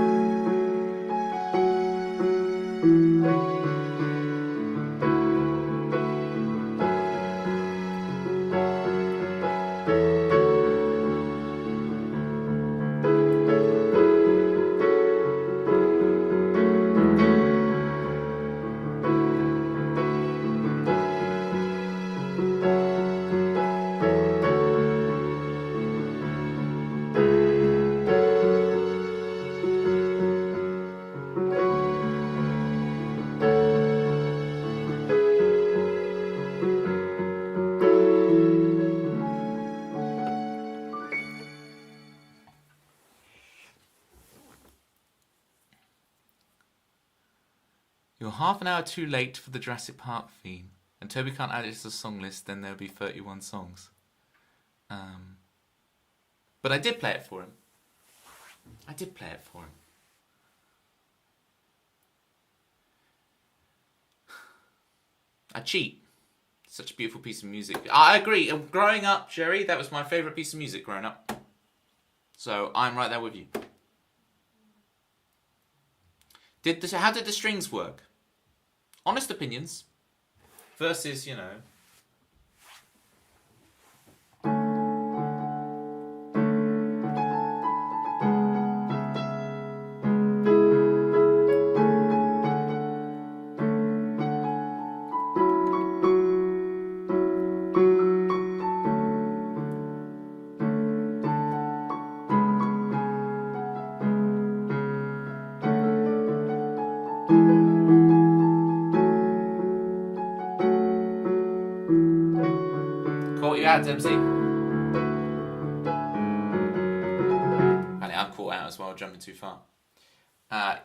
You're half an hour too late for the Jurassic Park theme. And Toby can't add it to the song list, then there'll be 31 songs. But I did play it for him. I cheat. Such a beautiful piece of music. I agree. Growing up, Jerry, that was my favourite piece of music growing up. So I'm right there with you. How did the strings work? Honest opinions versus, you know. Caught you out, Dempsey. I'm caught out as well, jumping too far. I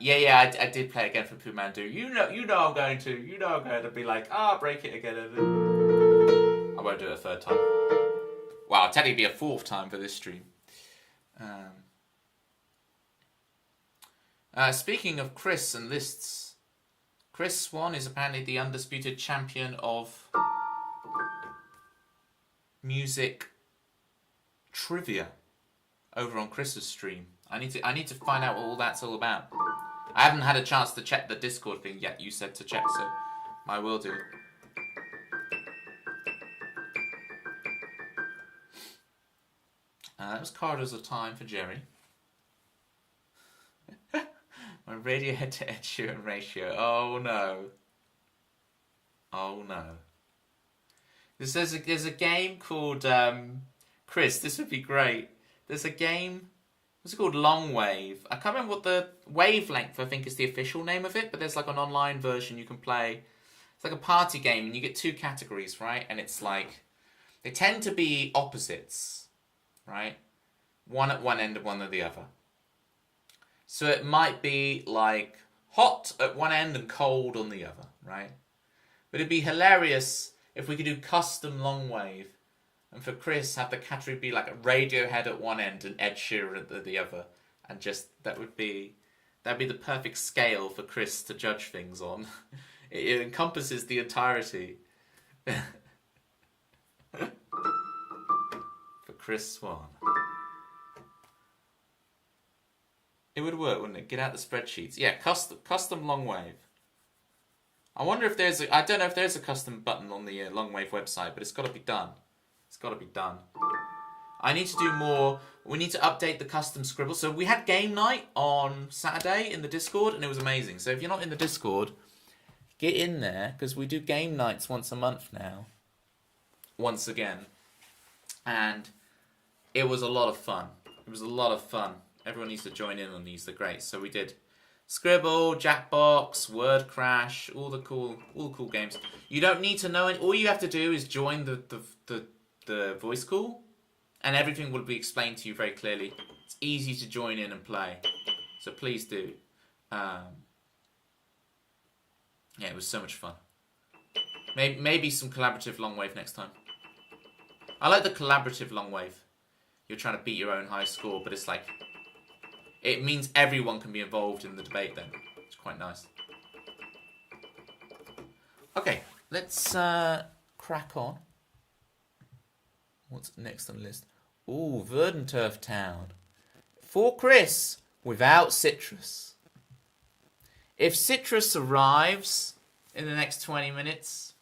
did play it again for Pumandu. You know I'm going to be like, break it again. I won't do it a third time. Well, it'll technically be a fourth time for this stream. Speaking of Chris and lists, Chris Swan is apparently the undisputed champion of music trivia over on Chris's stream. I need to find out what all that's all about. I haven't had a chance to check the Discord thing yet. You said to check, so I will do. That was Corridors of Time for Jerry. My Radiohead to Ed Sheeran ratio. Oh no. Oh no. There's a game called Chris. This would be great. There's a game. What's it called? Long Wave. I can't remember what the Wavelength, I think, is the official name of it. But there's like an online version you can play. It's like a party game, and you get two categories, right? And it's like they tend to be opposites, right? One at one end and one at the other. So it might be like hot at one end and cold on the other, right? But it'd be hilarious if we could do custom Long Wave, and for Chris have the category be like a Radiohead at one end and Ed Sheeran at the other, and just that'd be the perfect scale for Chris to judge things on. It encompasses the entirety. For Chris Swan. It would work, wouldn't it? Get out the spreadsheets. Yeah, custom Long Wave. I wonder if I don't know if there's a custom button on the Long Wave website, but it's got to be done. It's got to be done. I need to do more. We need to update the custom scribble. So we had game night on Saturday in the Discord, and it was amazing. So if you're not in the Discord, get in there, because we do game nights once a month now. Once again. And it was a lot of fun. Everyone needs to join in on these. They're great. So we did Scribble, Jackbox, Word Crash, all the cool games. You don't need to know it. All you have to do is join the voice call, and everything will be explained to you very clearly. It's easy to join in and play. So please do. Yeah, it was so much fun. Maybe some collaborative Long Wave next time. I like the collaborative Long Wave. You're trying to beat your own high score, but it's like, it means everyone can be involved in the debate then. It's quite nice. Okay, let's crack on. What's next on the list? Ooh, Verdanturf Town. For Chris, without Citrus. If Citrus arrives in the next 20 minutes,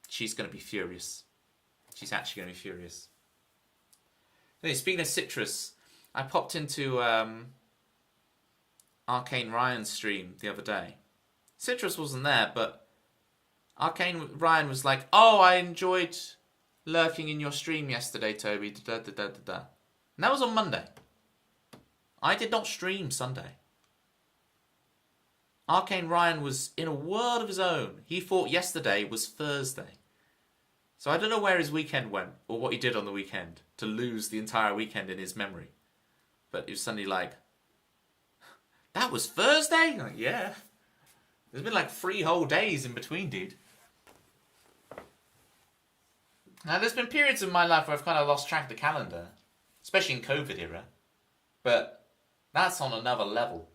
she's going to be furious. She's actually going to be furious. Hey, speaking of Citrus, I popped into Arcane Ryan's stream the other day. Citrus wasn't there, but Arcane Ryan was like, "Oh, I enjoyed lurking in your stream yesterday, Toby." Da, da, da, da, da. And that was on Monday. I did not stream Sunday. Arcane Ryan was in a world of his own. He thought yesterday was Thursday. So I don't know where his weekend went, or what he did on the weekend, to lose the entire weekend in his memory. But he was suddenly like, "That was Thursday?" I'm like, yeah. There's been like 3 whole days in between, dude. Now, there's been periods in my life where I've kind of lost track of the calendar, especially in COVID era. But that's on another level.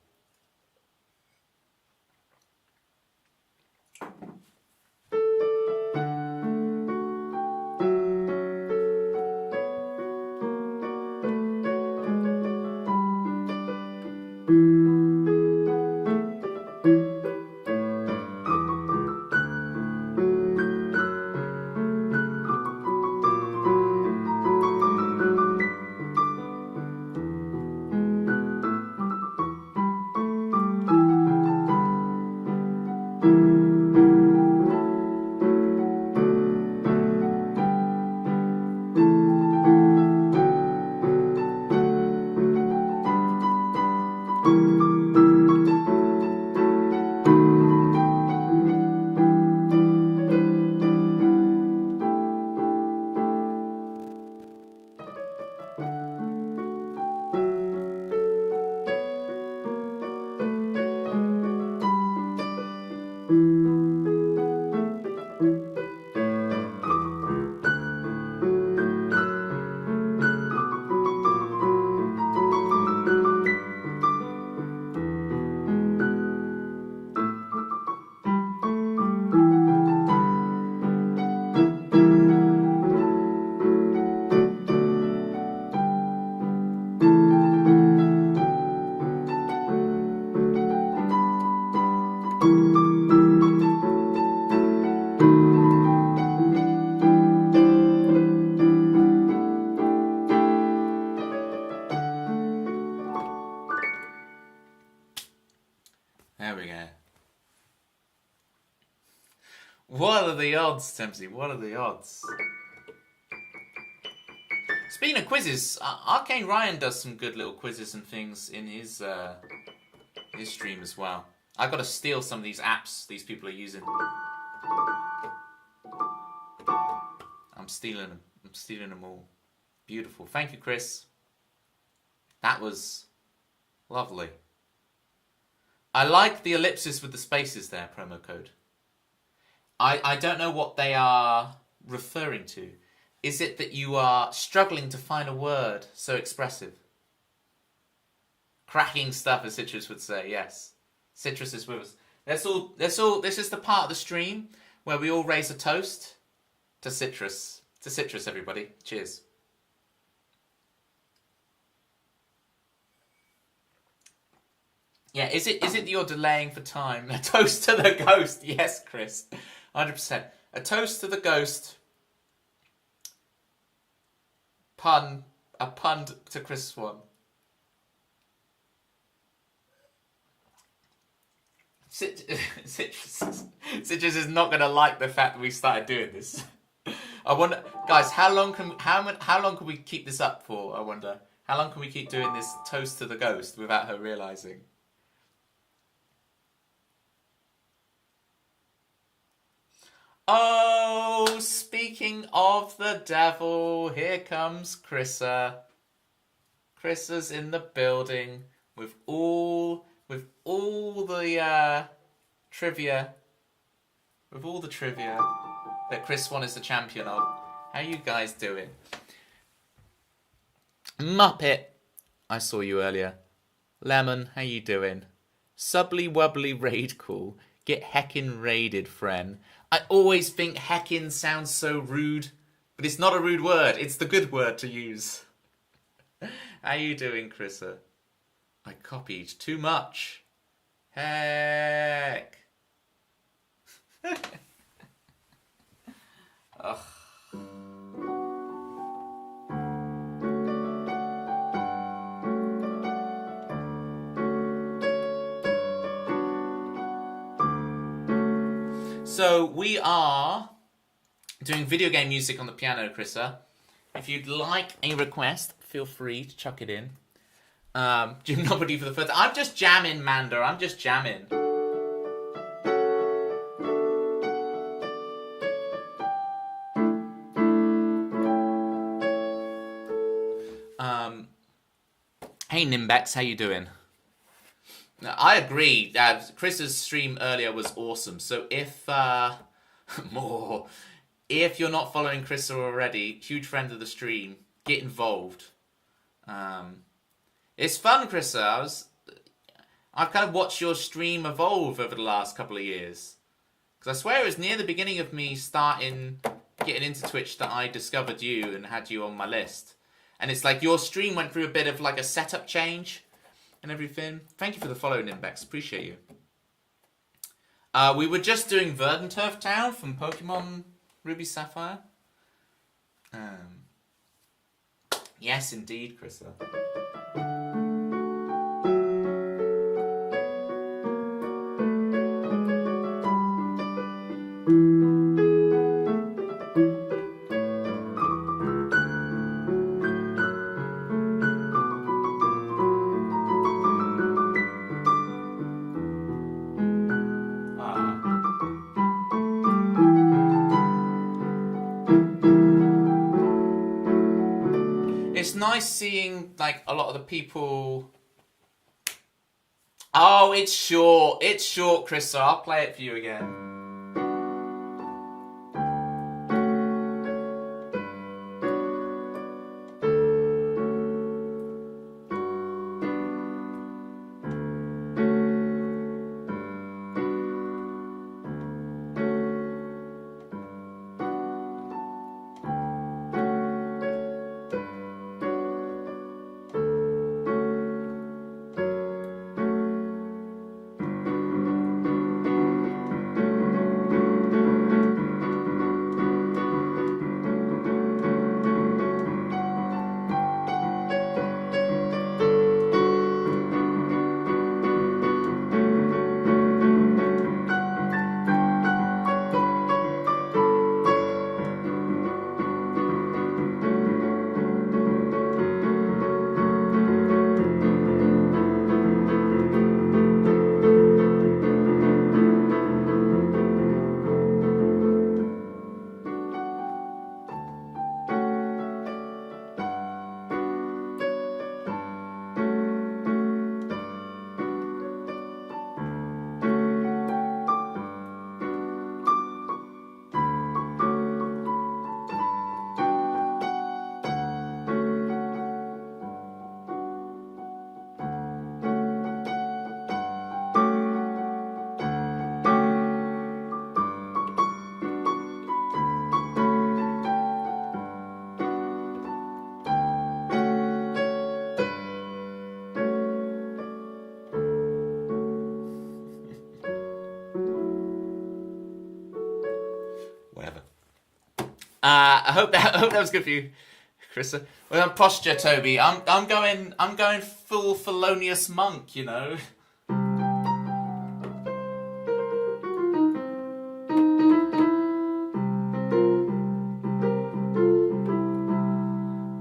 There we go. What are the odds, Tempsy? What are the odds? Speaking of quizzes, Arcane Ryan does some good little quizzes and things in his stream as well. I've got to steal some of these apps these people are using. I'm stealing them. I'm stealing them all. Beautiful. Thank you, Chris. That was lovely. I like the ellipsis with the spaces there, promo code. I don't know what they are referring to. Is it that you are struggling to find a word so expressive? Cracking stuff, as Citrus would say, yes. Citrus is with us. This is the part of the stream where we all raise a toast to Citrus. To Citrus, everybody. Cheers. Yeah, is it that you're delaying for time? A toast to the ghost. Yes, Chris. 100%. A toast to the ghost. A pun to Chris Swan. Citrus is not going to like the fact that we started doing this. I wonder, guys, how long can we keep this up for? I wonder. How long can we keep doing this toast to the ghost without her realizing? Oh, speaking of the devil, here comes Chrissa. Chrissa's in the building with all the trivia. With all the trivia that Chris Swan is the champion of. How you guys doing? Muppet, I saw you earlier. Lemon, how you doing? Subbly Wubbly Raid Call. Get heckin' raided, friend. I always think heckin' sounds so rude, but it's not a rude word. It's the good word to use. How you doing, Chrissa? I copied too much. Heck. Ugh. So we are doing video game music on the piano, Chrissa. If you'd like a request, feel free to chuck it in. Jim Nobody for the first. I'm just jamming, Manda. I'm just jamming. Hey Nimbex, how you doing? I agree. Chris's stream earlier was awesome. So if if you're not following Chris already, huge friend of the stream, get involved. It's fun, Chris. I've kind of watched your stream evolve over the last couple of years. Because I swear it was near the beginning of me getting into Twitch that I discovered you and had you on my list. And it's like your stream went through a bit of like a setup change and everything. Thank you for the follow, Nimbex. Appreciate you. We were just doing Verdanturf Town from Pokemon Ruby Sapphire. Yes, indeed, Chrissa. It's nice seeing like a lot of the people. Oh, it's short. It's short, Chris. So I'll play it for you again. I hope that was good for you, Chris. Well, posture, Toby. I'm going full Felonious Monk, you know.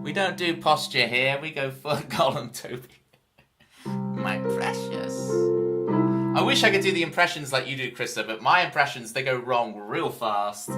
We don't do posture here. We go full Gollum, Toby. My precious. I wish I could do the impressions like you do, Krista, but my impressions, they go wrong real fast.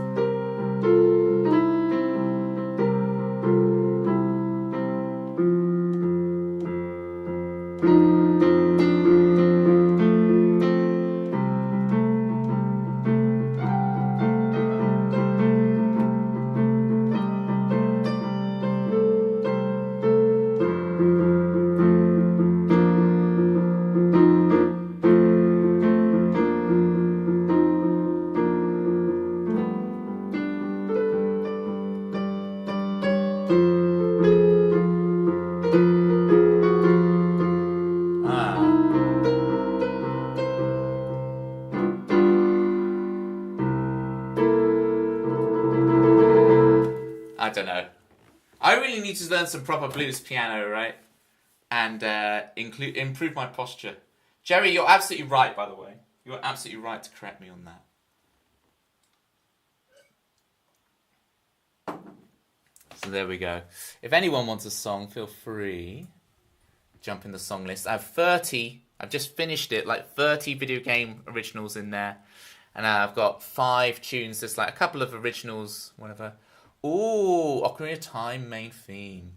don't know. I really need to learn some proper blues piano, right? And improve my posture. Jerry, you're absolutely right, by the way. You're absolutely right to correct me on that. So there we go. If anyone wants a song, feel free. Jump in the song list. I have 30. I've just finished it, like 30 video game originals in there. And I've got 5 tunes. There's like a couple of originals, whatever. Ooh, Ocarina of Time main theme.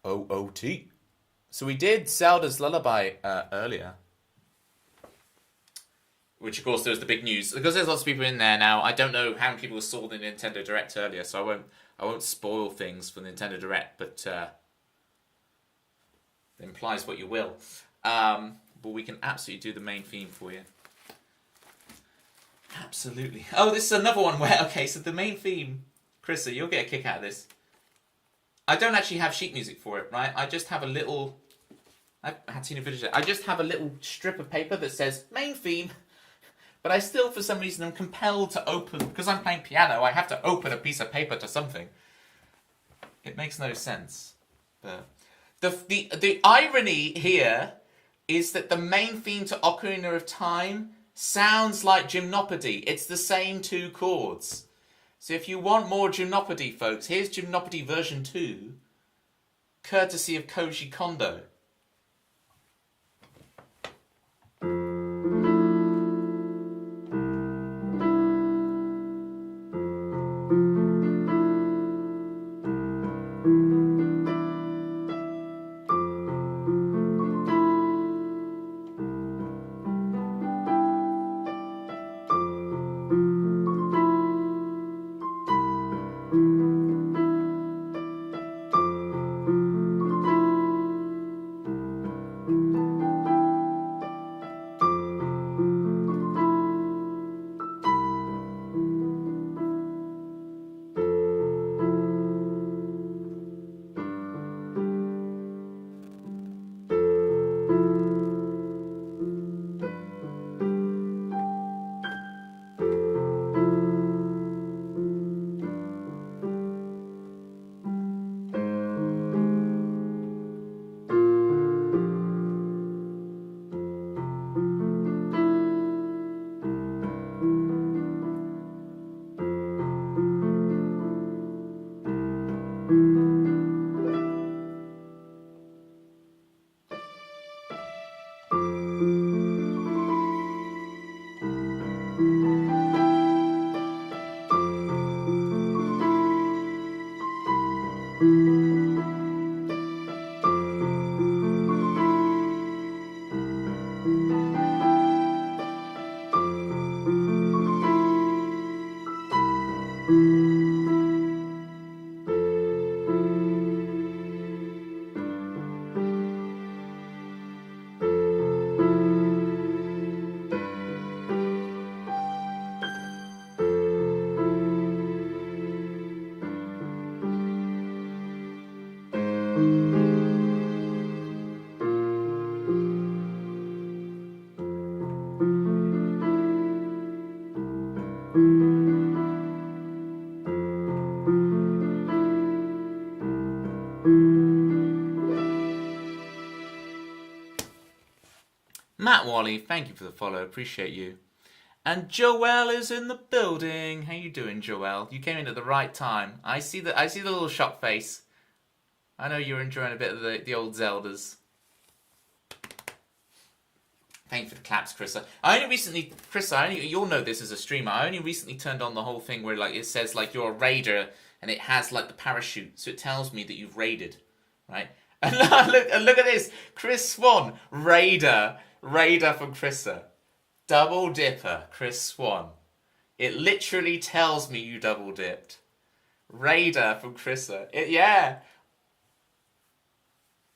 OOT. So we did Zelda's Lullaby earlier. Which, of course, there was the big news. Because there's lots of people in there now, I don't know how many people saw the Nintendo Direct earlier, so I won't spoil things for the Nintendo Direct, but it implies what you will. But we can absolutely do the main theme for you. Absolutely. Oh, this is another one where, okay, so the main theme, Chrissa, you'll get a kick out of this. I don't actually have sheet music for it, right? I just have a little... I had seen a video. I just have a little strip of paper that says main theme, but I still, for some reason, am compelled to open, because I'm playing piano, I have to open a piece of paper to something. It makes no sense. But the irony here is that the main theme to Ocarina of Time sounds like Gymnopody. It's the same 2 chords. So if you want more Gymnopody, folks, here's Gymnopody version 2, courtesy of Koji Kondo. Matt Wally, thank you for the follow. Appreciate you. And Joelle is in the building. How you doing, Joelle? You came in at the right time. I see the little shock face. I know you're enjoying a bit of the old Zeldas. Thank you for the claps, Chrissa. You'll know this as a streamer. I only recently turned on the whole thing where like it says like you're a raider and it has like the parachute, so it tells me that you've raided, right? And look at this, Chris Swan, raider from Chrissa. Double dipper, Chris Swan. It literally tells me you double dipped. Raider from Chrissa. Yeah.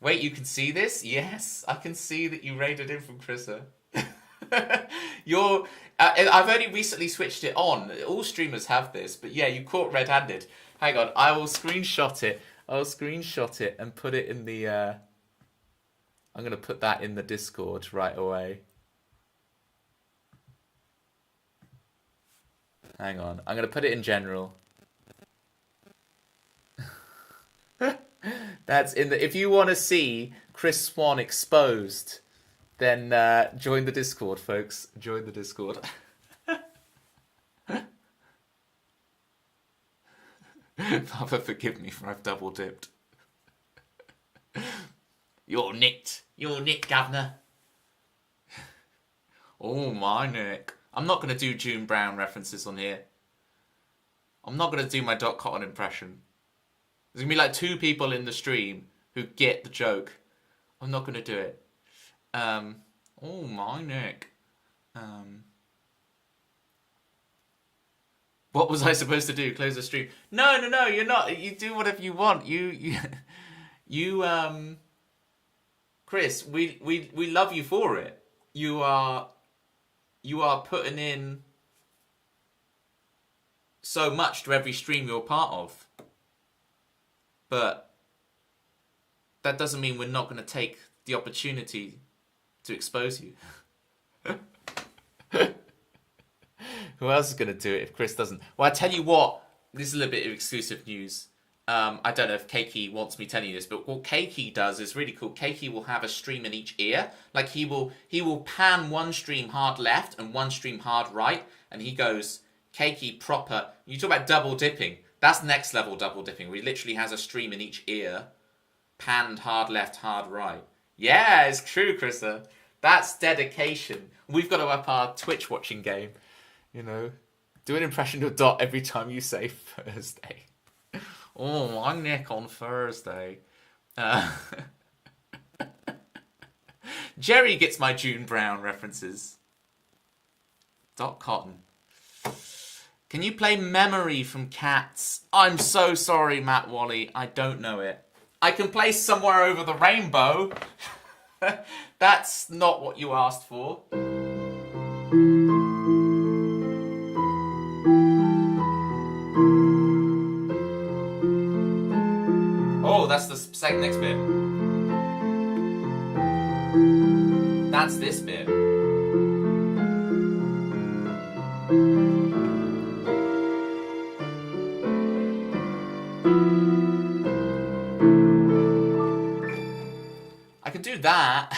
Wait, you can see this? Yes, I can see that you raided in from Chrissa. I've only recently switched it on. All streamers have this, but yeah, you caught red-handed. Hang on, I will screenshot it. I'll screenshot it and put it in the... I'm going to put that in the Discord right away. Hang on. I'm going to put it in general. That's in the... If you want to see Chris Swan exposed, then join the Discord, folks. Join the Discord. Father, forgive me for I've double dipped. You're nicked. You're nicked, governor. Oh, my Nick. I'm not going to do June Brown references on here. I'm not going to do my Dot Cotton impression. There's going to be like 2 people in the stream who get the joke. I'm not going to do it. Oh, my Nick. What was I supposed to do? Close the stream? No, you're not. You do whatever you want. Chris, we love you for it. You are putting in so much to every stream you're part of. But that doesn't mean we're not going to take the opportunity to expose you. Who else is going to do it if Chris doesn't? Well, I tell you what, this is a little bit of exclusive news. I don't know if Keiki wants me telling you this, but what Keiki does is really cool. Keiki will have a stream in each ear. Like he will pan one stream hard left and one stream hard right, and he goes Keiki proper. You talk about double dipping. That's next level double dipping, where he literally has a stream in each ear, panned hard left, hard right. Yeah, it's true, Chrissa. That's dedication. We've got to up our Twitch watching game. You know, do an impression of Dot every time you say Thursday. Oh, I'm Nick on Thursday. Jerry gets my June Brown references. Dot Cotton. Can you play Memory from Cats? I'm so sorry, Matt Wally. I don't know it. I can play Somewhere Over the Rainbow. That's not what you asked for. Oh, that's the second next bit. That's this bit. I can do that.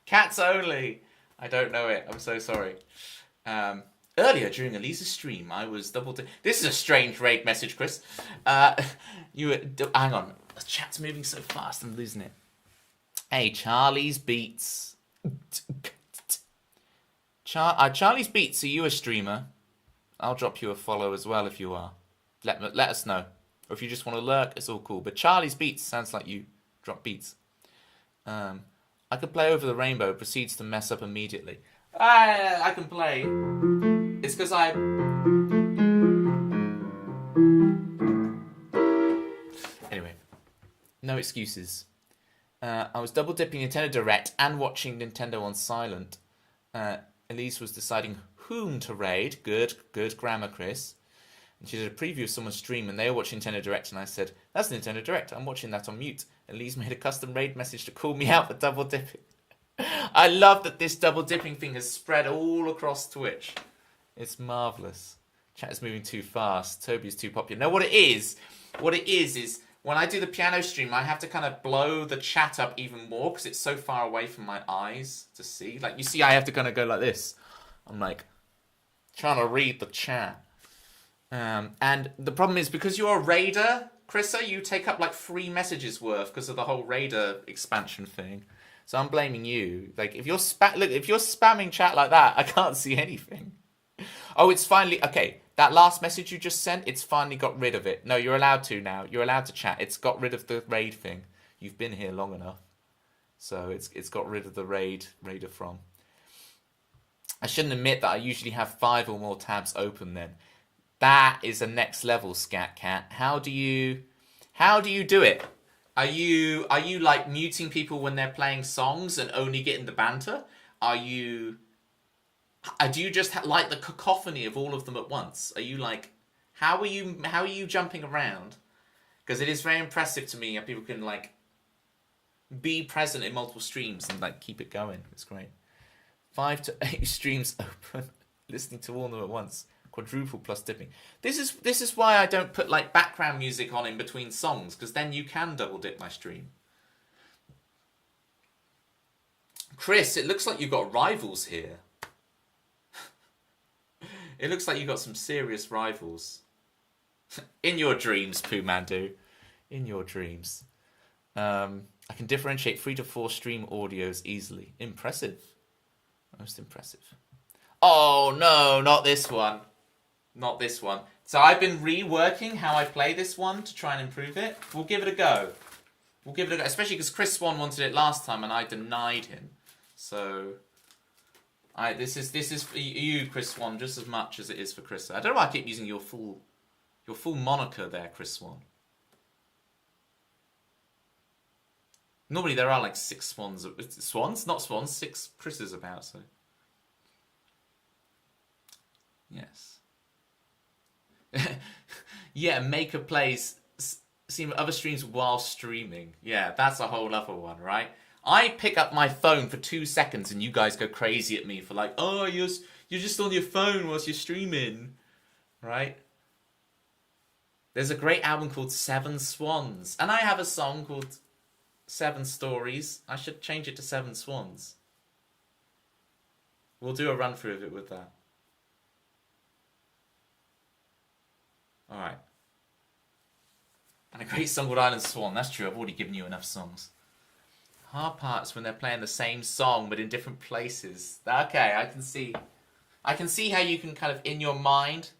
Cats only. I don't know it. I'm so sorry. Earlier during Elisa's stream, I was This is a strange raid message, Chris. Hang on. The chat's moving so fast, I'm losing it. Hey, Charlie's Beats. Charlie's Beats, are you a streamer? I'll drop you a follow as well if you are. Let us know. Or if you just want to lurk, it's all cool. But Charlie's Beats sounds like you drop beats. I could play Over the Rainbow, proceeds to mess up immediately. I can play. It's because Anyway, no excuses. I was double dipping Nintendo Direct and watching Nintendo on silent. Elise was deciding whom to raid. Good grammar, Chris. And she did a preview of someone's stream and they were watching Nintendo Direct and I said, that's Nintendo Direct, I'm watching that on mute. Elise made a custom raid message to call me out for double dipping. I love that this double dipping thing has spread all across Twitch. It's marvellous. Chat is moving too fast. Toby's too popular. No, what it is when I do the piano stream, I have to kind of blow the chat up even more because it's so far away from my eyes to see. Like, you see, I have to kind of go like this. I'm like, trying to read the chat. And the problem is, because you're a raider, Chrissa, you take up like 3 messages worth because of the whole raider expansion thing. So I'm blaming you. Like, if you're spamming chat like that, I can't see anything. Oh, it's finally... Okay, that last message you just sent, it's finally got rid of it. No, you're allowed to now. You're allowed to chat. It's got rid of the raid thing. You've been here long enough. So it's got rid of the raider from. I shouldn't admit that I usually have 5 or more tabs open then. That is a next level, Scat Cat. How do you do it? Are you like muting people when they're playing songs and only getting the banter? Do you just like the cacophony of all of them at once? Are you like, how are you jumping around? Because it is very impressive to me how people can like be present in multiple streams and like keep it going. It's great. 5 to 8 streams open, listening to all of them at once. Quadruple plus dipping. This is why I don't put like background music on in between songs, because then you can double dip my stream. Chris, it looks like you've got rivals here. It looks like you've got some serious rivals. In your dreams, Pooh Mandu. In your dreams. I can differentiate 3 to 4 stream audios easily. Impressive. Most impressive. Oh no, not this one. Not this one. So I've been reworking how I play this one to try and improve it. We'll give it a go. We'll give it a go, especially because Chris Swan wanted it last time and I denied him. So this is for you, Chris Swan, just as much as it is for Chris. I don't know why I keep using your full moniker there, Chris Swan. Normally there are like 6 swans. Swans? Not swans. 6 Chris's about, so. Yes. Yeah, Maker plays other streams while streaming. Yeah, that's a whole other one, right? I pick up my phone for 2 seconds and you guys go crazy at me for like, oh, you're just on your phone whilst you're streaming, right? There's a great album called 7 Swans, and I have a song called 7 Stories. I should change it to 7 Swans. We'll do a run through of it with that. Alright. And a great song called Island Swan. That's true, I've already given you enough songs. Hard parts when they're playing the same song but in different places. Okay, I can see how you can kind of in your mind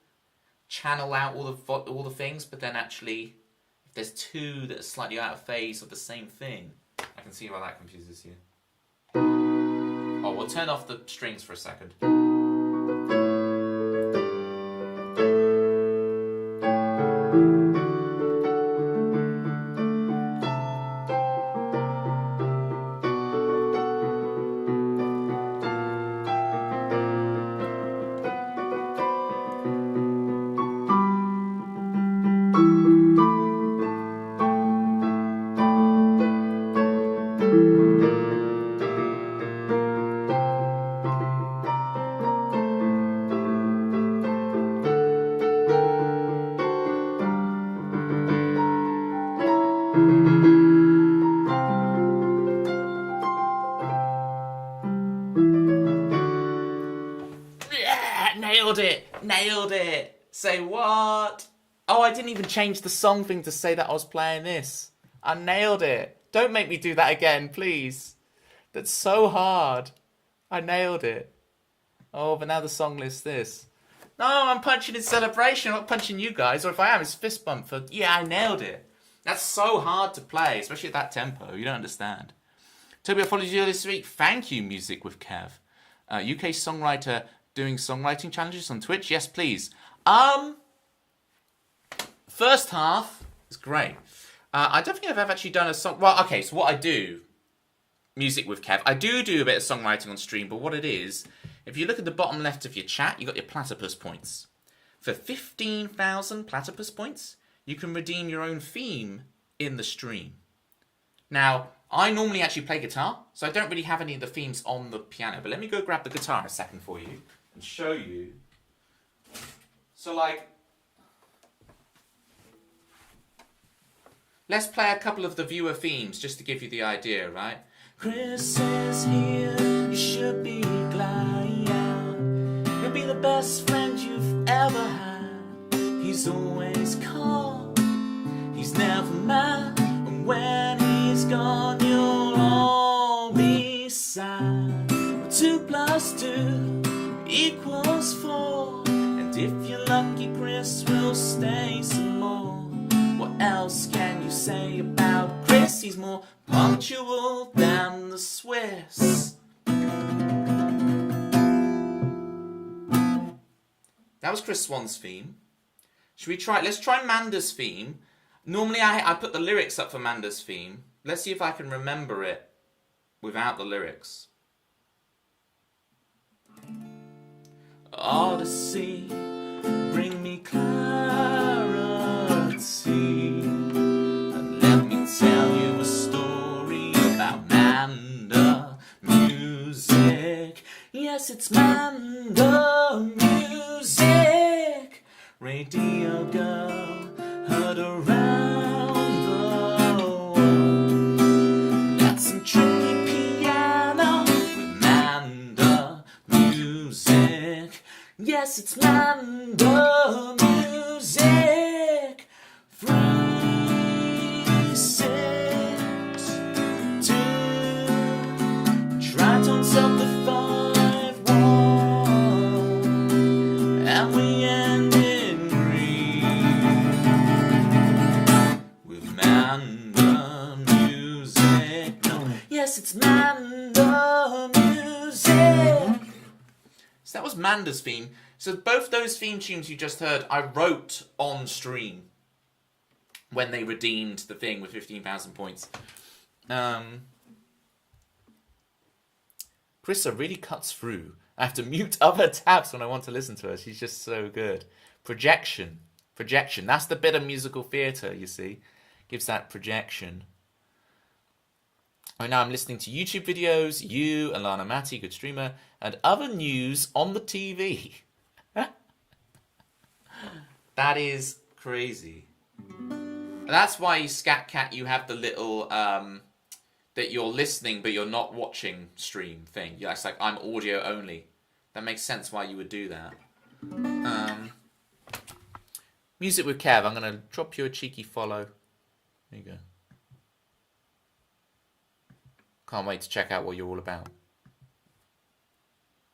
channel out all the things, but then actually if there's 2 that are slightly out of phase of the same thing, I can see why that confuses you. Oh, we'll turn off the strings for a second. Nailed it! Say what? Oh, I didn't even change the song thing to say that I was playing this. I nailed it. Don't make me do that again, please. That's so hard. I nailed it. Oh, but now the song lists this. No, I'm punching in celebration. I'm not punching you guys. Or if I am, it's fist bump for, yeah, I nailed it. That's so hard to play, especially at that tempo. You don't understand. Toby, I followed you this week. Thank you, Music with Kev. UK songwriter doing songwriting challenges on Twitch? Yes, please. First half is great. I don't think I've ever actually done a song. Well, okay, so what I do, Music with Kev, I do a bit of songwriting on stream, but what it is, if you look at the bottom left of your chat, you got your platypus points. For 15,000 platypus points, you can redeem your own theme in the stream. Now, I normally actually play guitar, so I don't really have any of the themes on the piano, but let me go grab the guitar a second for you and show you. So, like, let's play a couple of the viewer themes just to give you the idea, right? Chris is here, you should be glad. He'll be the best friend you've ever had. He's always calm, he's never mad. And when he's gone, you'll all be sad. 2 + 2 equals 4. And if you're lucky, Chris will stay some more. What else can you say about Chris? He's more punctual than the Swiss. That was Chris Swan's theme. Should we try? Let's try Manda's theme. Normally I put the lyrics up for Manda's theme. Let's see if I can remember it without the lyrics. Odyssey, bring me clarity, and let me tell you a story about Manda music. Yes, it's Manda music. radio girl, heard around the world. That's some tricky piano with Manda music. Yes, it's Manda music. 3, 6, 2. Tritones of the 5-1, and we end in green with Manda music. No, yes, it's Manda music. So that was Manda's theme. So both those theme tunes you just heard, I wrote on stream when they redeemed the thing with 15,000 points. Krista really cuts through. I have to mute other tabs when I want to listen to her. She's just so good. Projection. That's the bit of musical theatre, you see. Gives that projection. Right now I'm listening to YouTube videos, you, Alana Matty, good streamer, and other news on the TV. That is crazy. That's why, Scat Cat, you have the little that you're listening but you're not watching stream thing. Yeah, it's like I'm audio only. That makes sense why you would do that. Music with Kev. I'm gonna drop you a cheeky follow. There you go. Can't wait to check out what you're all about.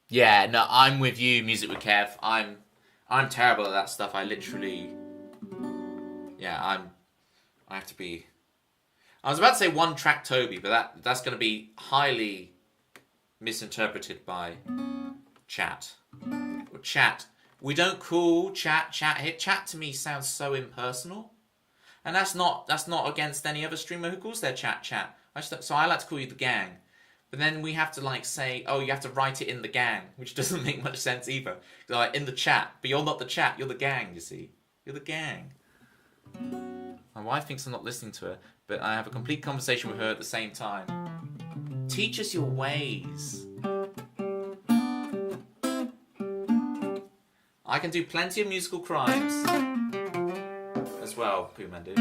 Yeah, no, I'm with you, Music with Kev. I'm terrible at that stuff. I literally, yeah, I have to be. I was about to say one track Toby, but that's going to be highly misinterpreted by chat. Or chat. We don't call chat. Chat to me sounds so impersonal, and that's not against any other streamer who calls their chat. So I like to call you the gang, but then we have to like say, oh, you have to write it in the gang, which doesn't make much sense either. Like in the chat, but you're not the chat. You're the gang. You see, you're the gang. My wife thinks I'm not listening to her, but I have a complete conversation with her at the same time. Teach us your ways. I can do plenty of musical crimes as well, Pooh Mandu.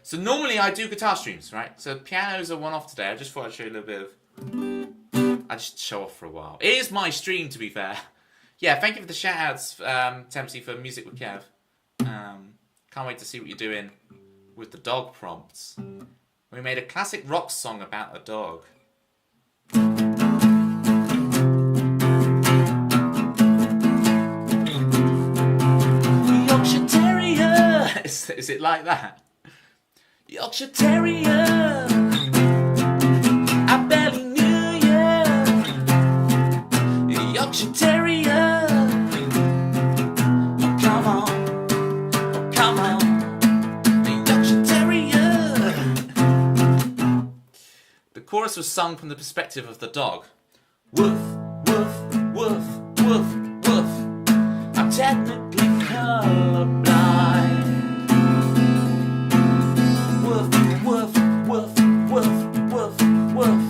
So normally I do guitar streams, right? So pianos are one off today. I just thought I'd show you a little bit of... I just show off for a while. It is my stream, to be fair. Yeah, thank you for the shout-outs, Tempsy, for Music with Kev. Can't wait to see what you're doing with the dog prompts. We made a classic rock song about a dog. Yorkshire Terrier! Is it like that? Yorkshire Terrier, I barely knew you. Yorkshire Terrier, oh come on, Yorkshire Terrier. The chorus was sung from the perspective of the dog. Woof, woof, woof, woof, woof. I'm technically colorblind. Woof, woof, woof, woof, woof, woof.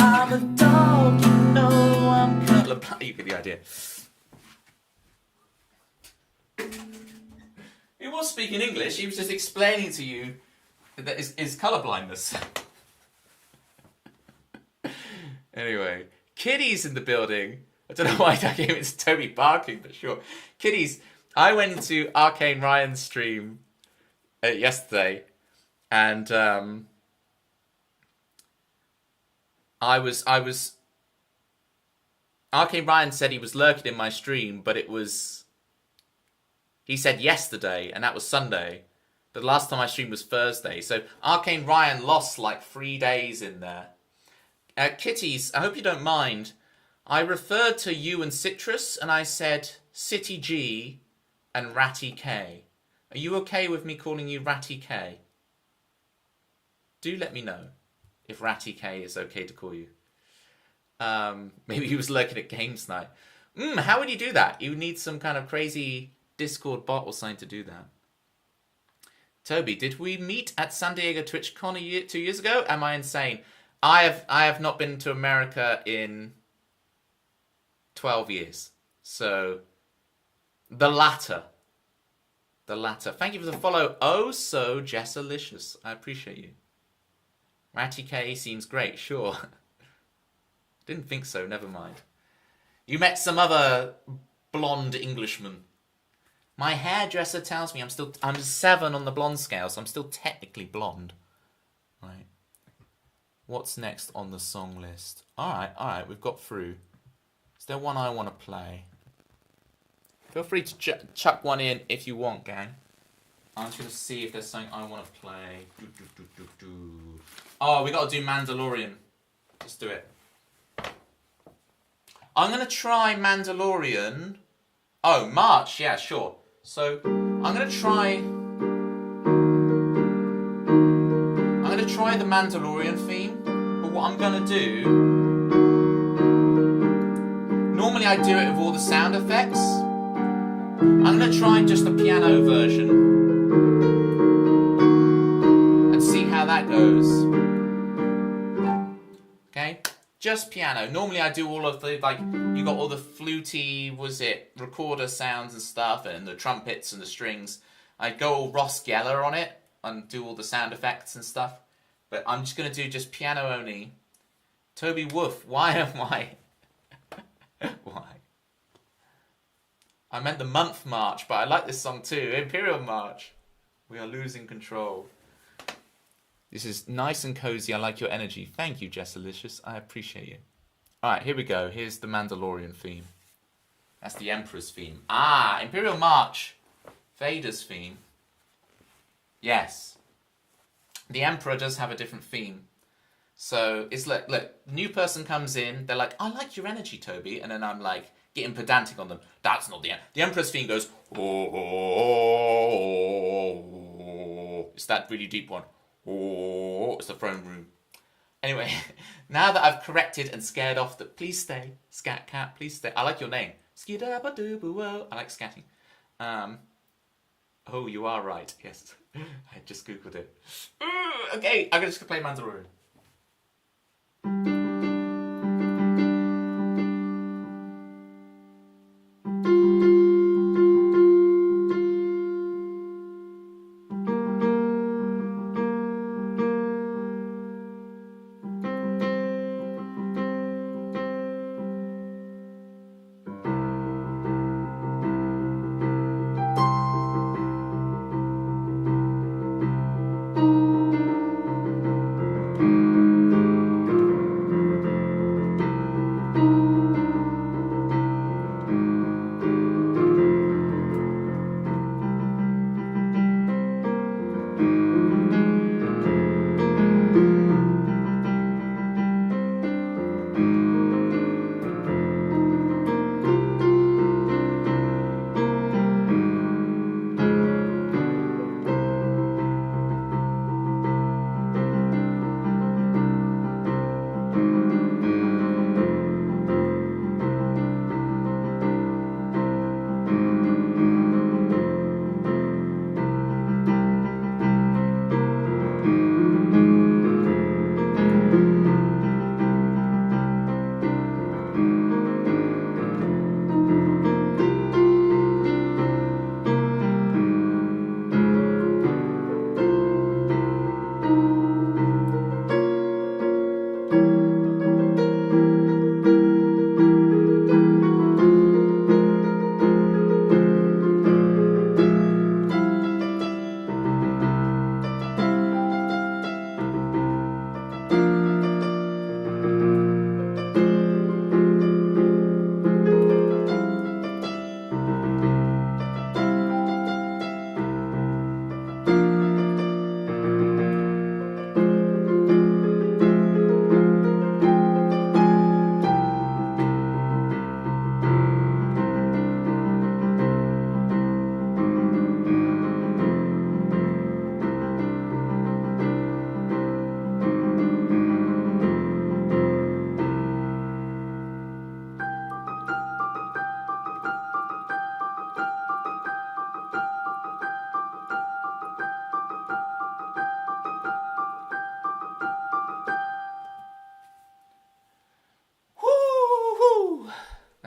I'm a dog, you know I'm colorblind. You get the idea. He was speaking English, he was just explaining to you that his colorblindness. Anyway, Kitty's in the building. I don't know why I came into Toby barking, but sure. Kitty's, I went into Arcane Ryan's stream yesterday, and I was RK Ryan said he was lurking in my stream, but it was... He said yesterday, and that was Sunday. But the last time I streamed was Thursday. So Arcane Ryan lost like 3 days in there. Kitties, I hope you don't mind. I referred to you and Citrus, and I said City G and Ratty K. Are you okay with me calling you Ratty K? Do let me know if Ratty K is okay to call you. Maybe he was lurking at Games Night. How would you do that? You would need some kind of crazy Discord bot or something to do that. Toby, did we meet at San Diego TwitchCon 2 years ago? Am I insane? I have not been to America in 12 years. So, the latter. The latter. Thank you for the follow. Oh, so Jessalicious. I appreciate you. Ratty K seems great, sure. Didn't think so, never mind. You met some other blonde Englishman. My hairdresser tells me I'm 7 on the blonde scale, so I'm still technically blonde. Right. What's next on the song list? Alright, we've got through. Is there one I want to play? Feel free to chuck one in if you want, gang. I'm just going to see if there's something I want to play. Oh, we got to do Mandalorian. Let's do it. I'm going to try Mandalorian. Oh, March. Yeah, sure. So, I'm going to try the Mandalorian theme. But what I'm going to do... Normally I do it with all the sound effects. I'm going to try just the piano version. And see how that goes. Okay? Just piano. Normally I do all of the, like, you got all the fluty, recorder sounds and stuff, and the trumpets and the strings. I go all Ross Geller on it, and do all the sound effects and stuff. But I'm just going to do just piano only. Toby Wolf, why am I... Why? I meant the month March, but I like this song too. Imperial March. We are losing control. This is nice and cozy. I like your energy. Thank you, Jessalicious. I appreciate you. Alright, here we go. Here's the Mandalorian theme. That's the Emperor's theme. Ah, Imperial March. Vader's theme. Yes. The Emperor does have a different theme. So, it's like, look, new person comes in, they're like, I like your energy, Toby. And then I'm like, getting pedantic on them. That's not the Emperor. The Emperor's theme goes, oh. It's that really deep one. Oh, it's the throne room. Anyway, now that I've corrected and scared off that, please stay, Scat Cat, please stay. I like your name. Skidabadoobo. I like scatting. Oh, you are right. Yes, I just googled it. Okay, I'm just gonna play Mandalorian.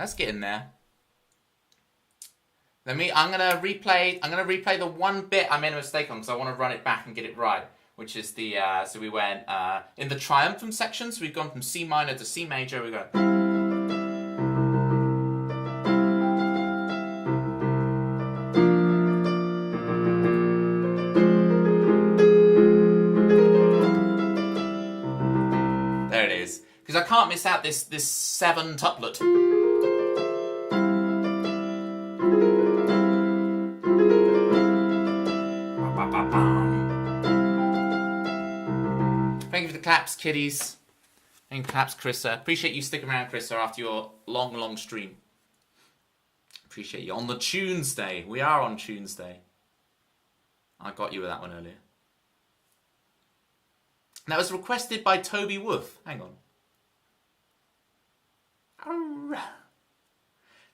Let's get in there. I'm gonna replay the one bit I made a mistake on because I want to run it back and get it right. Which is the so we went in the triumphant section. So we've gone from C minor to C major. We go. There it is. Because I can't miss out this 7 tuplet. Thank you for the claps, kiddies. And claps, Chrissa. Appreciate you sticking around, Chrissa, after your long stream. Appreciate you. On the Tuesday. We are on Tuesday. I got you with that one earlier. That was requested by Toby Wolf. Hang on.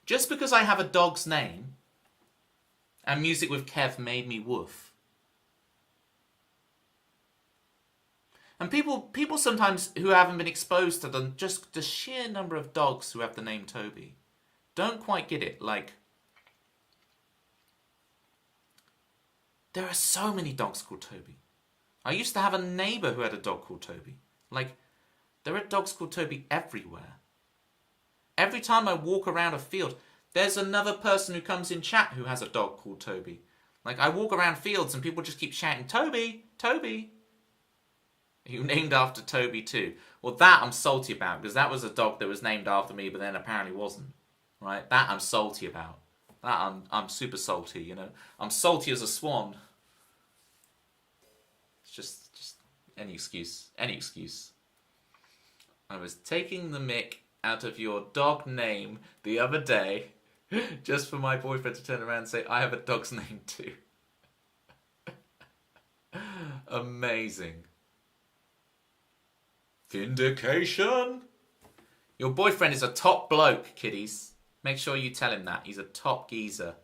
Just because I have a dog's name and Music with Kev made me woof. And people sometimes who haven't been exposed to them, just the sheer number of dogs who have the name Toby, don't quite get it. Like, there are so many dogs called Toby. I used to have a neighbour who had a dog called Toby. Like, there are dogs called Toby everywhere. Every time I walk around a field, there's another person who comes in chat who has a dog called Toby. Like, I walk around fields and people just keep shouting, Toby, Toby. You named after Toby too. Well, that I'm salty about, because that was a dog that was named after me, but then apparently wasn't. Right? That I'm salty about. That I'm super salty, you know. I'm salty as a swan. It's just any excuse. Any excuse. I was taking the mick out of your dog name the other day just for my boyfriend to turn around and say, I have a dog's name too. Amazing. Vindication. Your boyfriend is a top bloke, kiddies. Make sure you tell him that. He's a top geezer.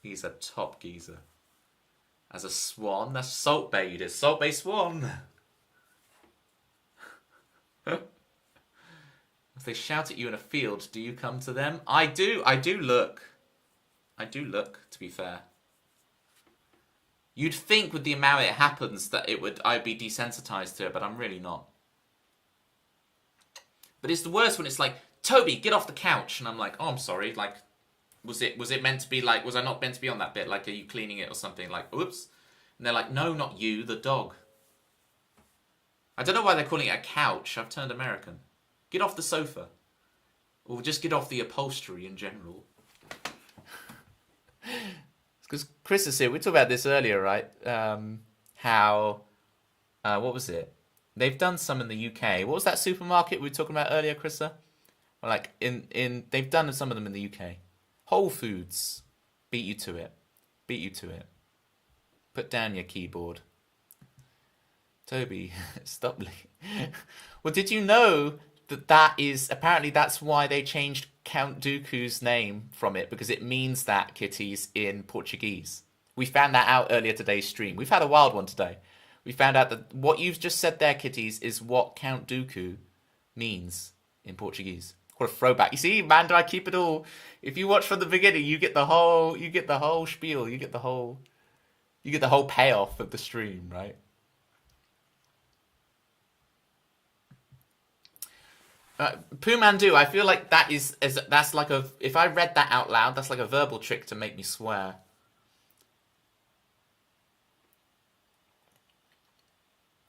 He's a top geezer. As a swan, that's Salt Bay. You did Salt Bay Swan. If they shout at you in a field, do you come to them? I do look. I do look, to be fair. You'd think with the amount it happens that I'd be desensitized to it, but I'm really not. But it's the worst when it's like, Toby, get off the couch. And I'm like, oh, I'm sorry. Like, was it meant to be like, was I not meant to be on that bit? Like, are you cleaning it or something? Like, oops. And they're like, no, not you, the dog. I don't know why they're calling it a couch. I've turned American. Get off the sofa. Or just get off the upholstery in general. Because Chris is here. We talked about this earlier, right? How, what was it? They've done some in the UK. What was that supermarket we were talking about earlier, Chrissa? Well, like, they've done some of them in the UK. Whole Foods. Beat you to it. Beat you to it. Put down your keyboard. Toby, stop. Well, did you know apparently that's why they changed Count Dooku's name from it, because it means that, kitties, in Portuguese. We found that out earlier today's stream. We've had a wild one today. We found out that what you've just said there, kitties, is what Count Dooku means in Portuguese. What a throwback. You see, Amanda, I keep it all. If you watch from the beginning, you get the whole spiel, you get the whole payoff of the stream, right? Pumandu, I feel like that's like if I read that out loud, that's like a verbal trick to make me swear.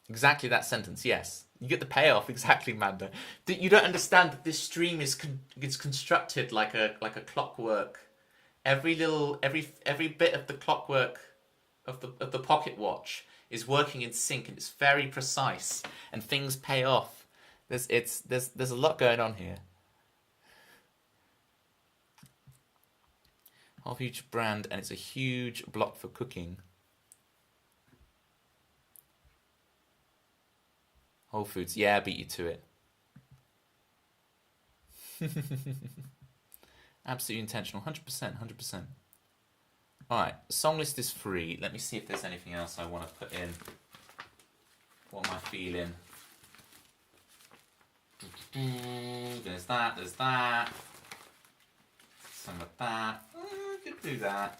Exactly that sentence, yes. You get the payoff, exactly, Manda. You don't understand that this stream is constructed like a clockwork. Every bit of the clockwork of the pocket watch is working in sync, and it's very precise, and things pay off. There's a lot going on here. Whole huge brand, and it's a huge block for cooking. Whole Foods, yeah, beat you to it. Absolutely intentional, 100%, 100%. Alright, song list is free. Let me see if there's anything else I want to put in. What am I feeling? there's that, there's that. Some of that. Could do that.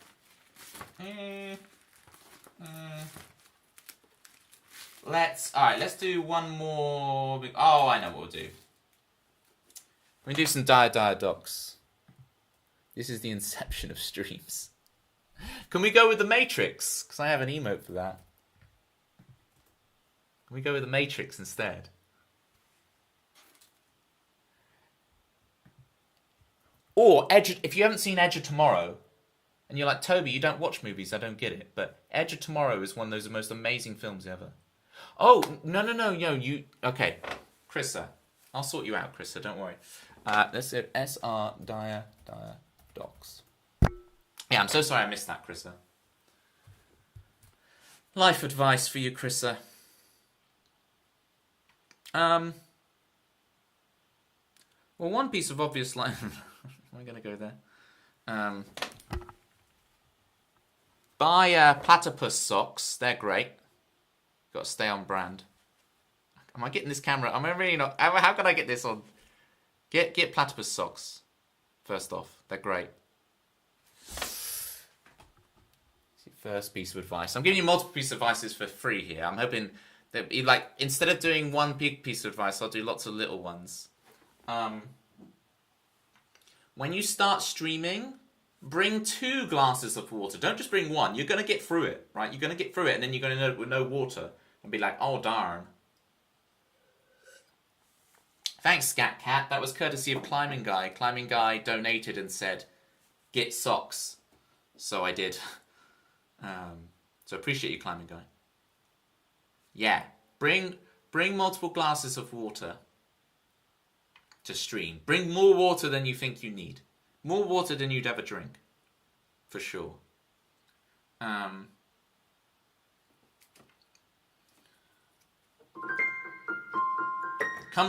Let's do one more. Oh, I know what we'll do. We do some docs. This is the inception of streams. Can we go with the Matrix? Because I have an emote for that. Can we go with the Matrix instead? Or if you haven't seen Edge of Tomorrow, and you're like, Toby, you don't watch movies, I don't get it. But Edge of Tomorrow is one of those most amazing films ever. Oh, no, you... Okay, Chrissa. I'll sort you out, Chrissa, don't worry. Let's do SR docs. Yeah, I'm so sorry I missed that, Chrissa. Life advice for you, Chrissa. Well, one piece of obvious life... Am I going to go there? Buy platypus socks. They're great. Got to stay on brand. Am I getting this camera? Am I really not? How can I get this on? Get platypus socks. First off, they're great. First piece of advice. I'm giving you multiple pieces of advices for free here. I'm hoping that instead of doing one big piece of advice, I'll do lots of little ones. When you start streaming, bring 2 glasses of water. Don't just bring one. You're going to get through it, right? You're going to get through it, and then you're going to know with no water and be like, oh, darn. Thanks, Scat Cat. That was courtesy of Climbing Guy. Climbing Guy donated and said, get socks. So I did. So appreciate you, Climbing Guy. Yeah. Bring multiple glasses of water to stream. Bring more water than you think you need. More water than you'd ever drink. For sure. Come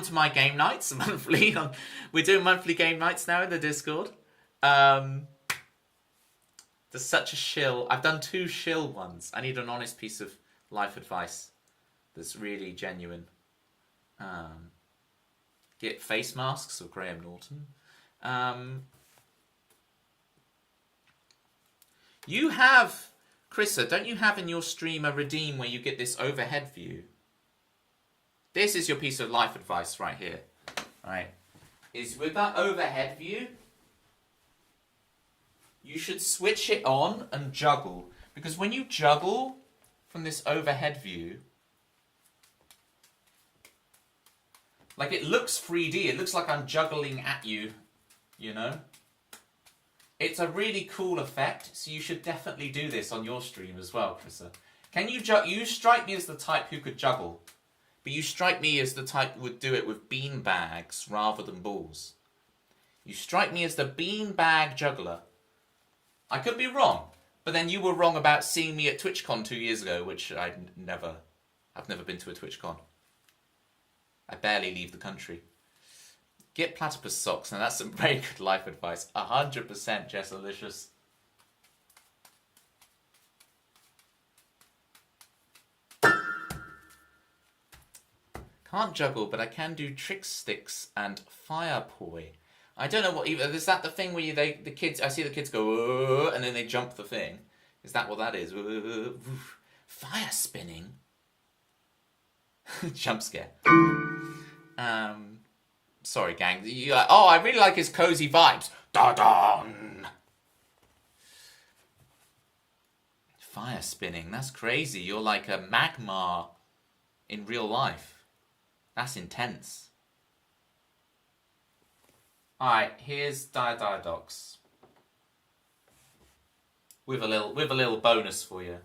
to my game nights monthly. We're doing monthly game nights now in the Discord. There's such a shill. I've done 2 shill ones. I need an honest piece of life advice that's really genuine. Get face masks of Graham Norton. You have, Chrissa, don't you have in your stream a redeem where you get this overhead view? This is your piece of life advice right here. Right? Is with that overhead view, you should switch it on and juggle. Because when you juggle from this overhead view, like it looks 3D, it looks like I'm juggling at you, you know? It's a really cool effect, so you should definitely do this on your stream as well, Chrissa. Can you you strike me as the type who could juggle, but you strike me as the type who would do it with bean bags rather than balls. You strike me as the bean bag juggler. I could be wrong, but then you were wrong about seeing me at TwitchCon 2 years ago, which I've never been to a TwitchCon. I barely leave the country. Get platypus socks, and that's some very good life advice. 100% Jessalicious. Can't juggle, but I can do trick sticks and fire poi. I don't know what either. Is that the thing where the kids? I see the kids go and then they jump the thing. Is that what that is? Fire spinning. Jump scare. Sorry, gang. You're like, oh, I really like his cozy vibes. Da-dun! Fire spinning. That's crazy. You're like a magma in real life. That's intense. Alright, here's Docs. With a little bonus for you.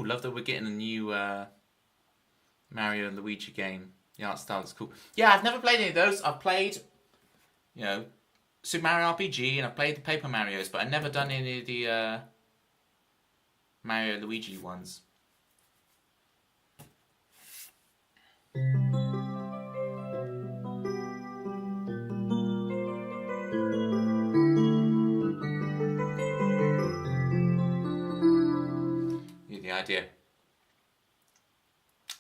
Love that we're getting a new Mario and Luigi game. The art style is cool. Yeah, I've never played any of those. I've played, you know, Super Mario RPG, and I've played the Paper Marios, but I've never done any of the Mario and Luigi ones. The idea.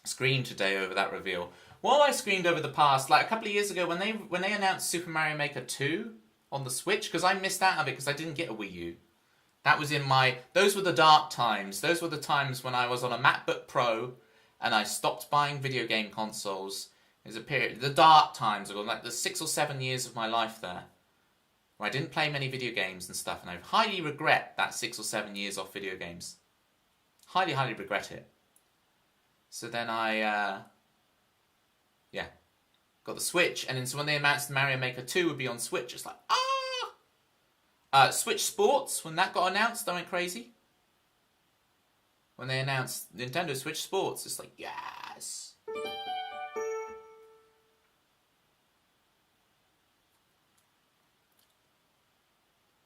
Screamed today over that reveal. Well, I screamed over the past, like a couple of years ago when they announced Super Mario Maker 2 on the Switch, because I missed out of it because I didn't get a Wii U. That was those were the dark times. Those were the times when I was on a MacBook Pro and I stopped buying video game consoles. There's a period, the dark times, like the 6 or 7 years of my life there, where I didn't play many video games and stuff, and I highly regret that 6 or 7 years off video games. Highly, highly regret it. So then I, got the Switch, and then so when they announced Mario Maker 2 would be on Switch, it's like, Switch Sports, when that got announced, I went crazy. When they announced Nintendo Switch Sports, it's like, yes!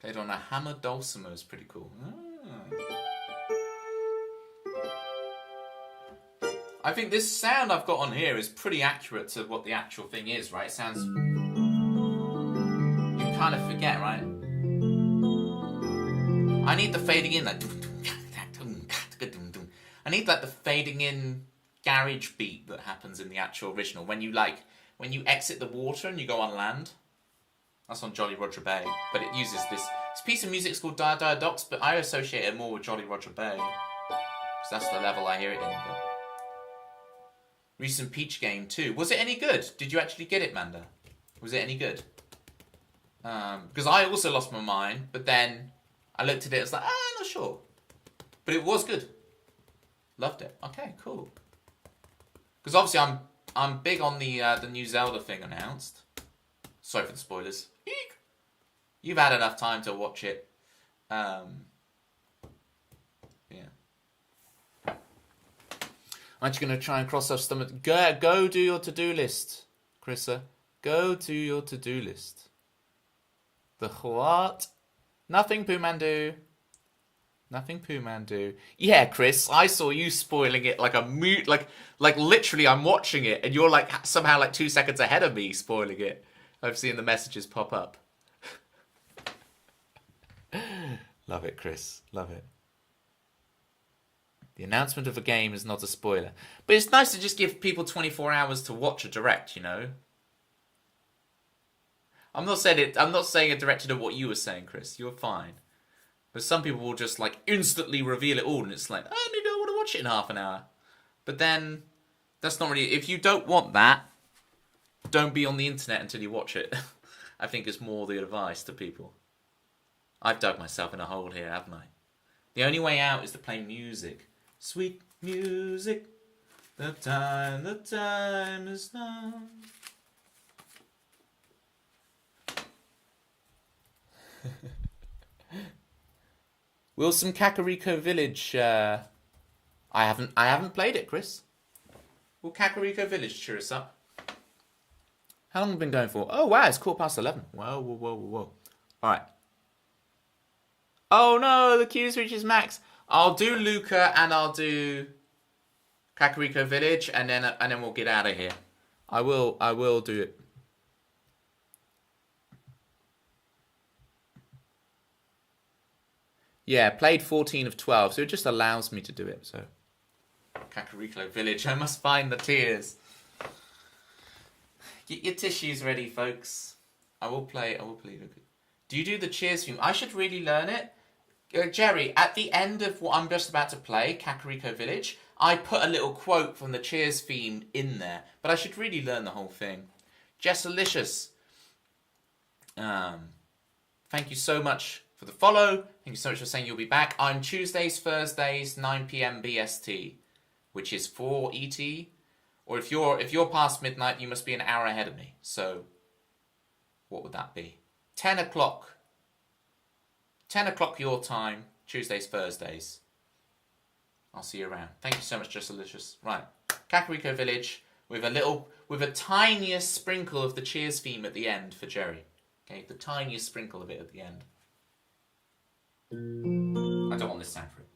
Played on a hammer dulcimer is pretty cool. I think this sound I've got on here is pretty accurate to what the actual thing is, right? It sounds... You kind of forget, right? I need the fading in, like... I need, like, the fading in garage beat that happens in the actual original. When you exit the water and you go on land. That's on Jolly Roger Bay. But it uses this piece of music is called Dire Dire Docks, but I associate it more with Jolly Roger Bay. Because that's the level I hear it in. But... Recent Peach game too. Was it any good? Did you actually get it, Manda? Was it any good? Because I also lost my mind, but then I looked at it, it's like, I'm not sure. But it was good. Loved it. Okay, cool. Because obviously I'm big on the new Zelda thing announced. Sorry for the spoilers. Eek. You've had enough time to watch it. Aren't you going to try and cross off some... Go do your to-do list, Chrissa. Go do your to-do list. The what? Nothing, Pooh-Mandu. Nothing, Pooh-Mandu. Yeah, Chris, I saw you spoiling it like a moot... Like literally, I'm watching it, and you're like somehow like 2 seconds ahead of me spoiling it. I've seen the messages pop up. Love it, Chris. Love it. The announcement of a game is not a spoiler. But it's nice to just give people 24 hours to watch a direct, you know? I'm not saying it directed at what you were saying, Chris. You're fine. But some people will just, like, instantly reveal it all, and it's like, oh, maybe I want to watch it in half an hour. But then, that's not really... If you don't want that, don't be on the internet until you watch it. I think is more the advice to people. I've dug myself in a hole here, haven't I? The only way out is to play music. Sweet music, the time is now. Will some Kakariko Village? I haven't played it, Chris. Will Kakariko Village cheer us up? How long have we been going for? Oh wow, it's 11:15. Whoa. All right. Oh no, the queues reaches max. I'll do Luca and I'll do Kakariko Village, and then we'll get out of here. I will do it. Yeah, played 14 of 12, so it just allows me to do it. So Kakariko Village, I must find the tears. Get your tissues ready, folks. I will play Luca. Do you do the Cheers theme? I should really learn it. Jerry, at the end of what I'm just about to play, Kakariko Village, I put a little quote from the Cheers theme in there, but I should really learn the whole thing. Jessalicious, thank you so much for the follow. Thank you so much for saying you'll be back. I'm Tuesdays, Thursdays, 9 p.m. BST, which is 4 ET. Or if you're past midnight, you must be an hour ahead of me. So, what would that be? 10 o'clock. 10 o'clock your time, Tuesdays, Thursdays. I'll see you around. Thank you so much, Just Delicious. Right, Kakariko Village with a tiniest sprinkle of the Cheers theme at the end for Jerry. Okay, the tiniest sprinkle of it at the end. I don't want this sound for it.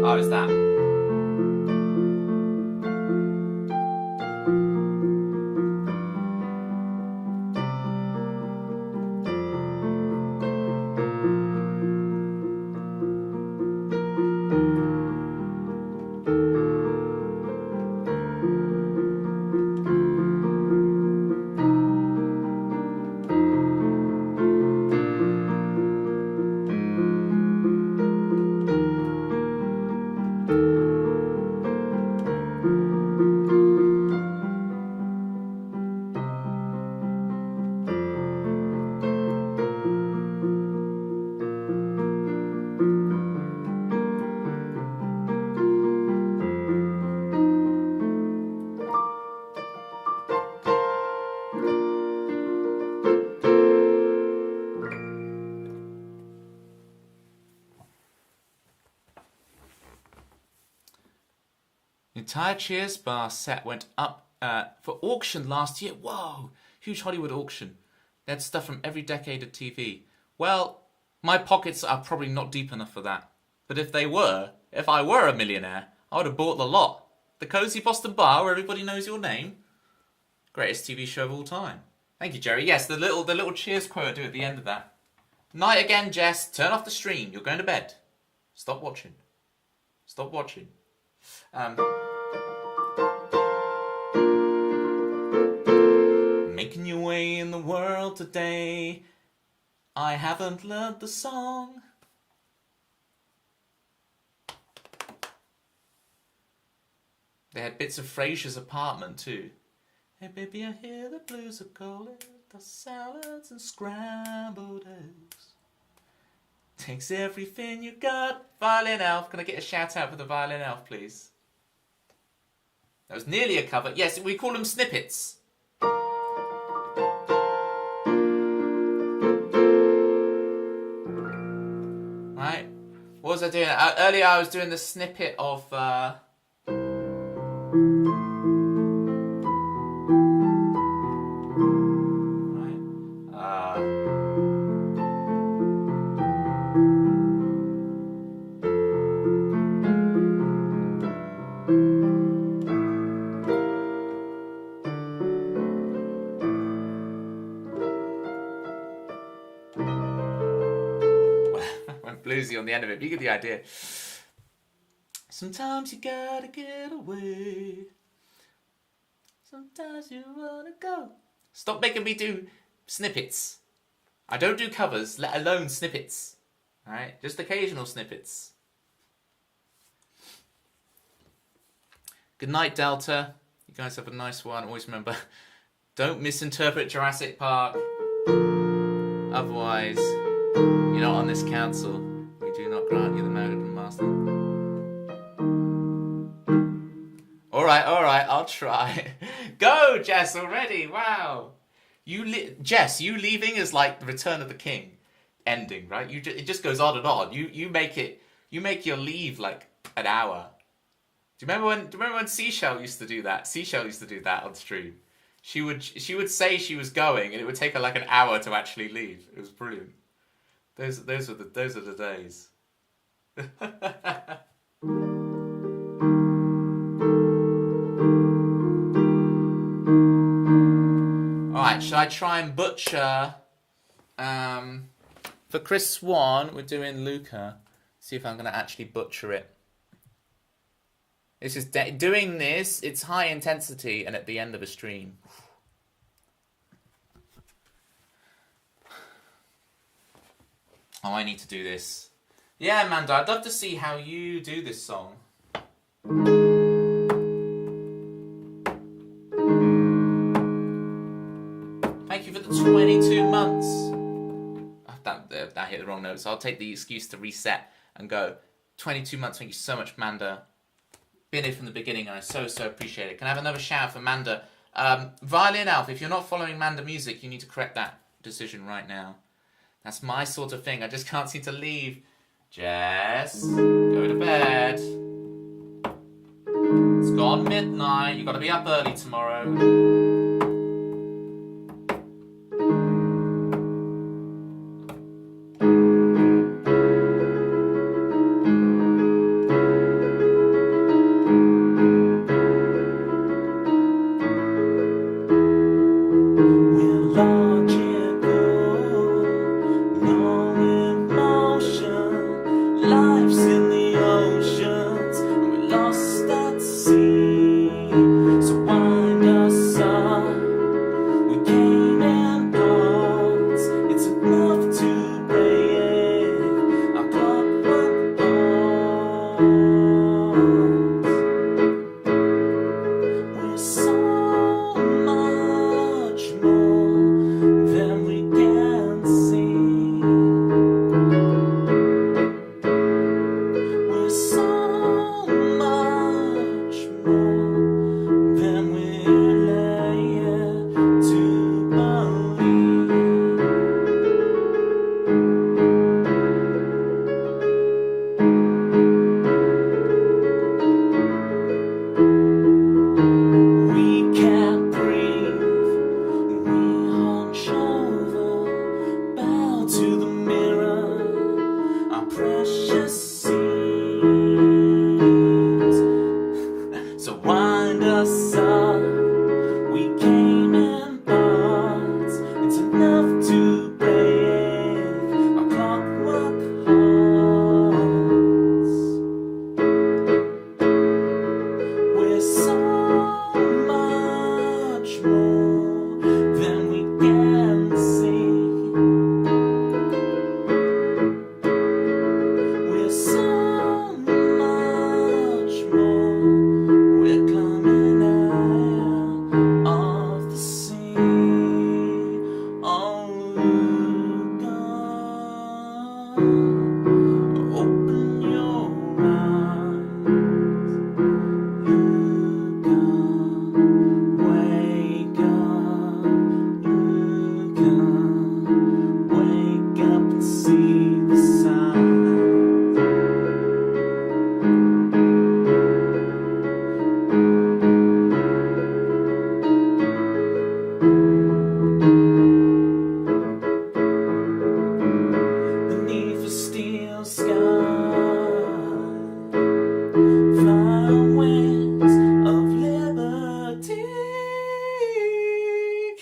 How is that? The entire Cheers bar set went up for auction last year. Whoa, huge Hollywood auction. They had stuff from every decade of TV. Well, my pockets are probably not deep enough for that. But if I were a millionaire, I would have bought the lot. The Cozy Boston Bar, where everybody knows your name. Greatest TV show of all time. Thank you, Jerry. Yes, the little Cheers quote I do at the end of that. Night again, Jess. Turn off the stream. You're going to bed. Stop watching. Stop watching. Making your way in the world today. I haven't learned the song. They had bits of Frasier's apartment too. Hey baby, I hear the blues are calling, the salads and scrambled eggs. Takes everything you got. Violin Elf. Can I get a shout out for the Violin Elf, please? That was nearly a cover. Yes, we call them snippets. Right. What was I doing? Earlier I was doing the snippet of... bluesy on the end of it, but you get the idea. Sometimes you gotta get away. Sometimes you wanna go. Stop making me do snippets. I don't do covers, let alone snippets. Alright, just occasional snippets. Good night, Delta. You guys have a nice one. Always remember, don't misinterpret Jurassic Park. Otherwise, you're not on this council. We do not grant you the merit of master. Alright, I'll try. Go, Jess, already. Wow. Jess, you leaving is like the Return of the King ending, right? It just goes on and on. You make your leave like an hour. Do you remember when Seashell used to do that? Seashell used to do that on stream. She would say she was going, and it would take her like an hour to actually leave. It was brilliant. Those are the days. Should I try and butcher? For Chris Swan, we're doing Luca. See if I'm going to actually butcher it. This is doing this. It's high intensity and at the end of a stream. Oh, I need to do this. Yeah, Amanda, I'd love to see how you do this song. Thank you for the 22 months. Oh, that hit the wrong note, so I'll take the excuse to reset and go. 22 months, thank you so much, Amanda. Been here from the beginning, and I so appreciate it. Can I have another shout for Amanda? Violin Elf, if you're not following Amanda Music, you need to correct that decision right now. That's my sort of thing. I just can't seem to leave. Jess, go to bed. It's gone midnight. You've got to be up early tomorrow.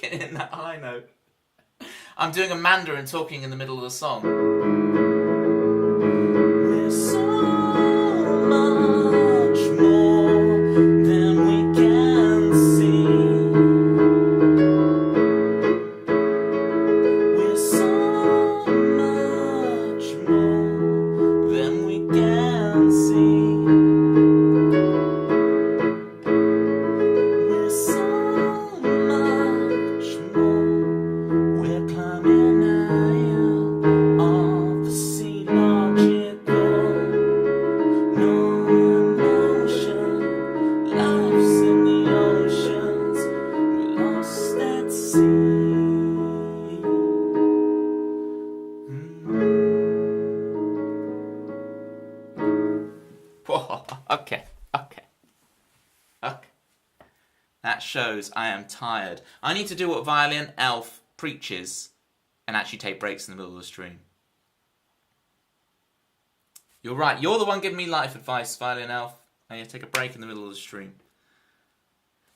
In that high note. I'm doing Amanda and talking in the middle of the song. We're so much more than we can see. We're so much more than we can see. We're so much more. We're climbing higher off the sea, logical. No emotion. Life's in the oceans. We're lost at sea. Whoa, okay. That shows I am tired. I need to do what Violin Elf preaches and actually take breaks in the middle of the stream. You're right. You're the one giving me life advice, Violin Elf. I need to take a break in the middle of the stream.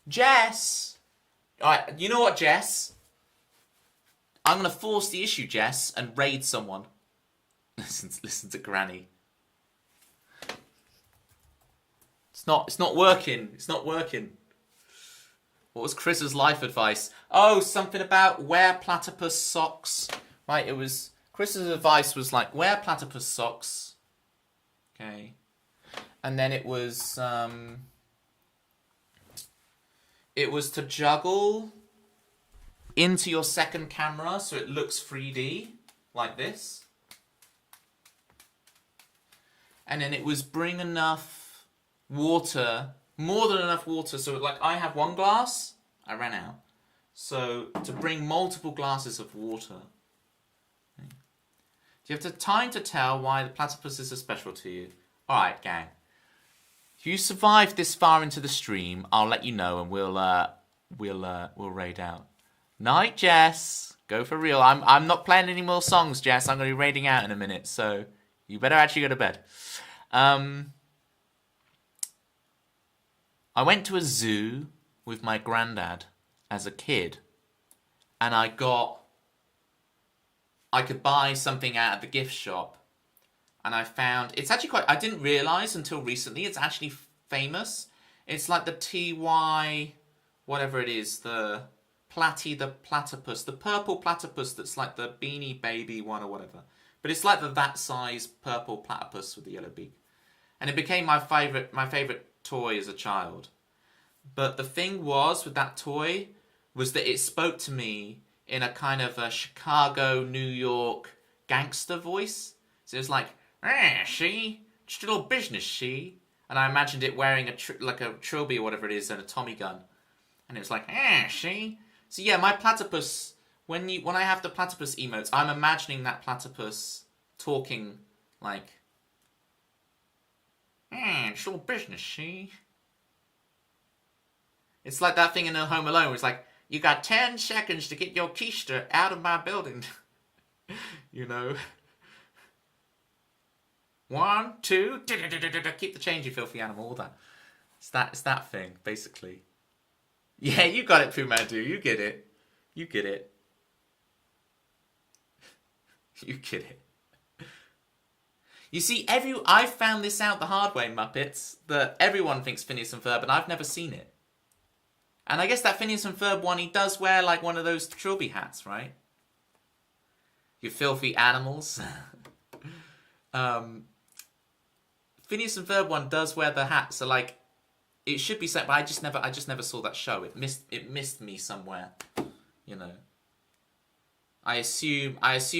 Jess! Alright, you know what, Jess? I'm gonna force the issue, Jess, and raid someone. Listen to Granny. It's not working. It's not working. What was Chris's life advice? Oh, something about wear platypus socks. Right, it was... Chris's advice was like, wear platypus socks. Okay. And then it was... It was to juggle into your second camera so it looks 3D. Like this. And then it was bring enough water... More than enough water, so like I have one glass, I ran out. So to bring multiple glasses of water. Okay. Do you have the time to tell why the platypuses are special to you? Alright, gang. If you survive this far into the stream, I'll let you know and we'll raid out. Night, Jess. Go for real. I'm not playing any more songs, Jess. I'm gonna be raiding out in a minute, so you better actually go to bed. I went to a zoo with my granddad as a kid, and I could buy something out of the gift shop, and I found, it's actually quite, I didn't realise until recently, it's actually famous. It's like the TY, whatever it is, the platypus, the purple platypus that's like the Beanie Baby one or whatever. But it's like that size purple platypus with the yellow beak. And it became my favourite toy as a child. But the thing was with that toy was that it spoke to me in a kind of a Chicago, New York gangster voice. So it was like, see? Just a little business, see? And I imagined it wearing like a trilby or whatever it is and a Tommy gun. And it was like, see? So yeah, my platypus, when I have the platypus emotes, I'm imagining that platypus talking like, it's all business, see? It's like that thing in Home Alone where it's like, you got 10 seconds to get your keister out of my building. You know? 1, 2, keep the change, you filthy animal, all that. It's that thing, basically. Yeah, you got it, Pumandu, you get it. You get it. You get it. You see, I found this out the hard way, Muppets, that everyone thinks Phineas and Ferb, and I've never seen it. And I guess that Phineas and Ferb one, he does wear like one of those trilby hats, right? You filthy animals. Phineas and Ferb one does wear the hat, so like, it should be set, but I just never saw that show. It missed me somewhere, you know. I assume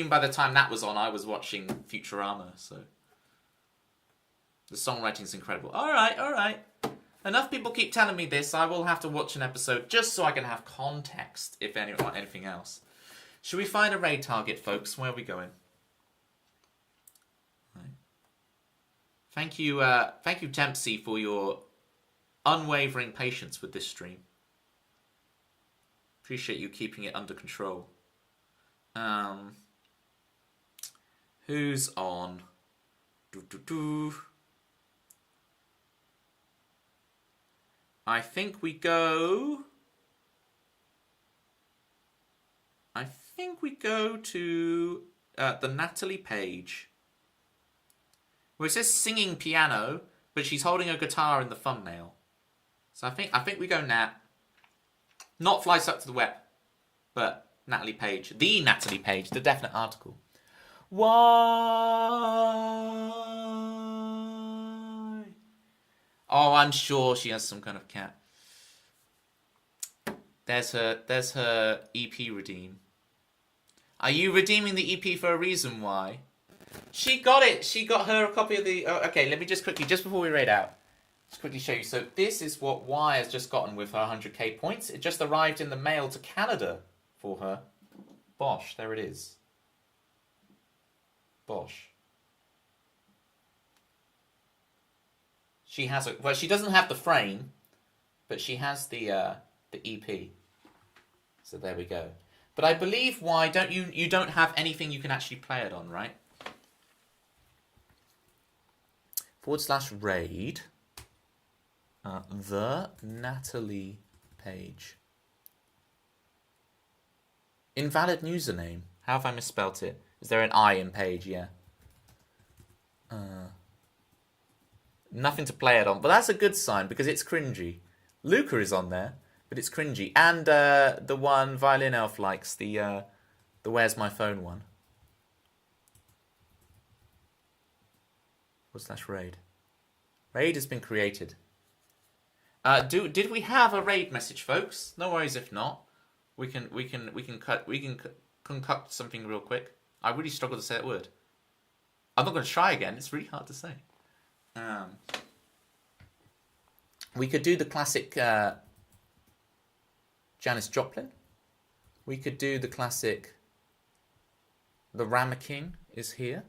by the time that was on, I was watching Futurama, so. The songwriting's incredible. Alright. Enough people keep telling me this, I will have to watch an episode just so I can have context, if anything else. Should we find a raid target, folks? Where are we going? Right. Thank you, Dempsey, for your unwavering patience with this stream. Appreciate you keeping it under control. Who's on? I think we go to the Natalie page, where it says singing piano, but she's holding a guitar in the thumbnail. So I think we go Nat. Not Fly Stuck to the Web, but Natalie Page. The Natalie Page, the definite article. Why? Oh, I'm sure she has some kind of cat. There's her EP redeem. Are you redeeming the EP for a reason why? She got it. She got her a copy of the... Oh, okay, let me just quickly, just before we raid out, just quickly show you. So this is what Y has just gotten with her 100k points. It just arrived in the mail to Canada for her. Bosh, there it is. Bosh. She has a... Well, she doesn't have the frame, but she has the EP. So there we go. But I believe why don't you don't have anything you can actually play it on, right? /raid the Natalie page. Invalid username. How have I misspelt it? Is there an I in page? Yeah. Nothing to play it on, but that's a good sign because it's cringy. Luca is on there, but it's cringy. And the one Violin Elf likes, the Where's My Phone one. / raid. Raid has been created. Did we have a raid message, folks? No worries if not. We can concoct something real quick. I really struggle to say that word. I'm not going to try again. It's really hard to say. We could do the classic Janis Joplin. We could do the classic The Rama King is here.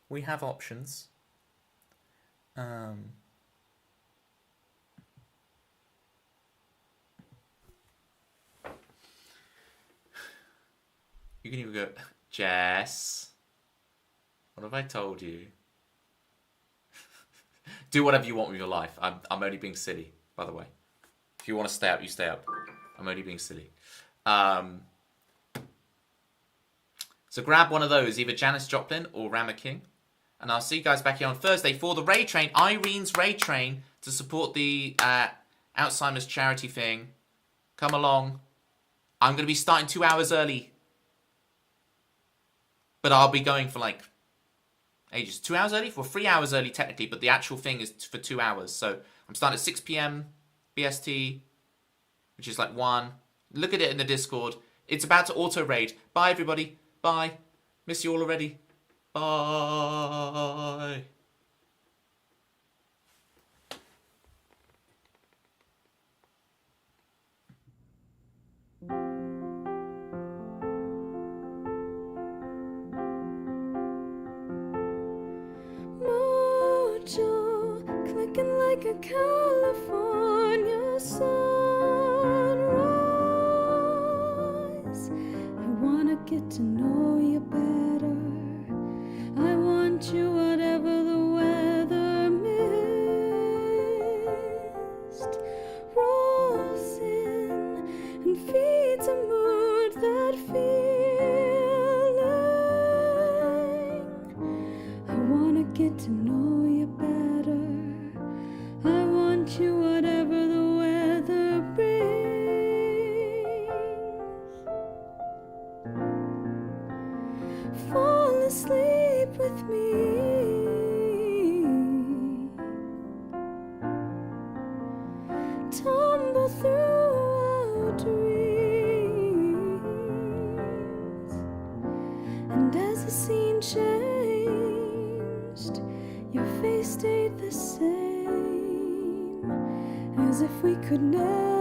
We have options. You can even go, Jess, what have I told you? Do whatever you want with your life. I'm only being silly, by the way. If you want to stay up, you stay up. I'm only being silly. So grab one of those, either Janis Joplin or Rama King. And I'll see you guys back here on Thursday for the Raid Train, Irene's Raid Train, to support the Alzheimer's charity thing. Come along. I'm going to be starting 2 hours early. But I'll be going for like ages. 2 hours early? For 3 hours early technically, but the actual thing is for 2 hours. So I'm starting at 6 p.m. BST, which is like 1. Look at it in the Discord. It's about to auto-raid. Bye, everybody. Bye. Miss you all already. Bye. Mojo, clicking like a California sunrise. I wanna get to know you better. I want you whatever the weather mist rolls in and feeds a mood that feeling. I wanna get to know you better. I want you whatever the weather brings. Fall asleep with me. Tumble through our dreams. And as the scene changed, your face stayed the same, as if we could never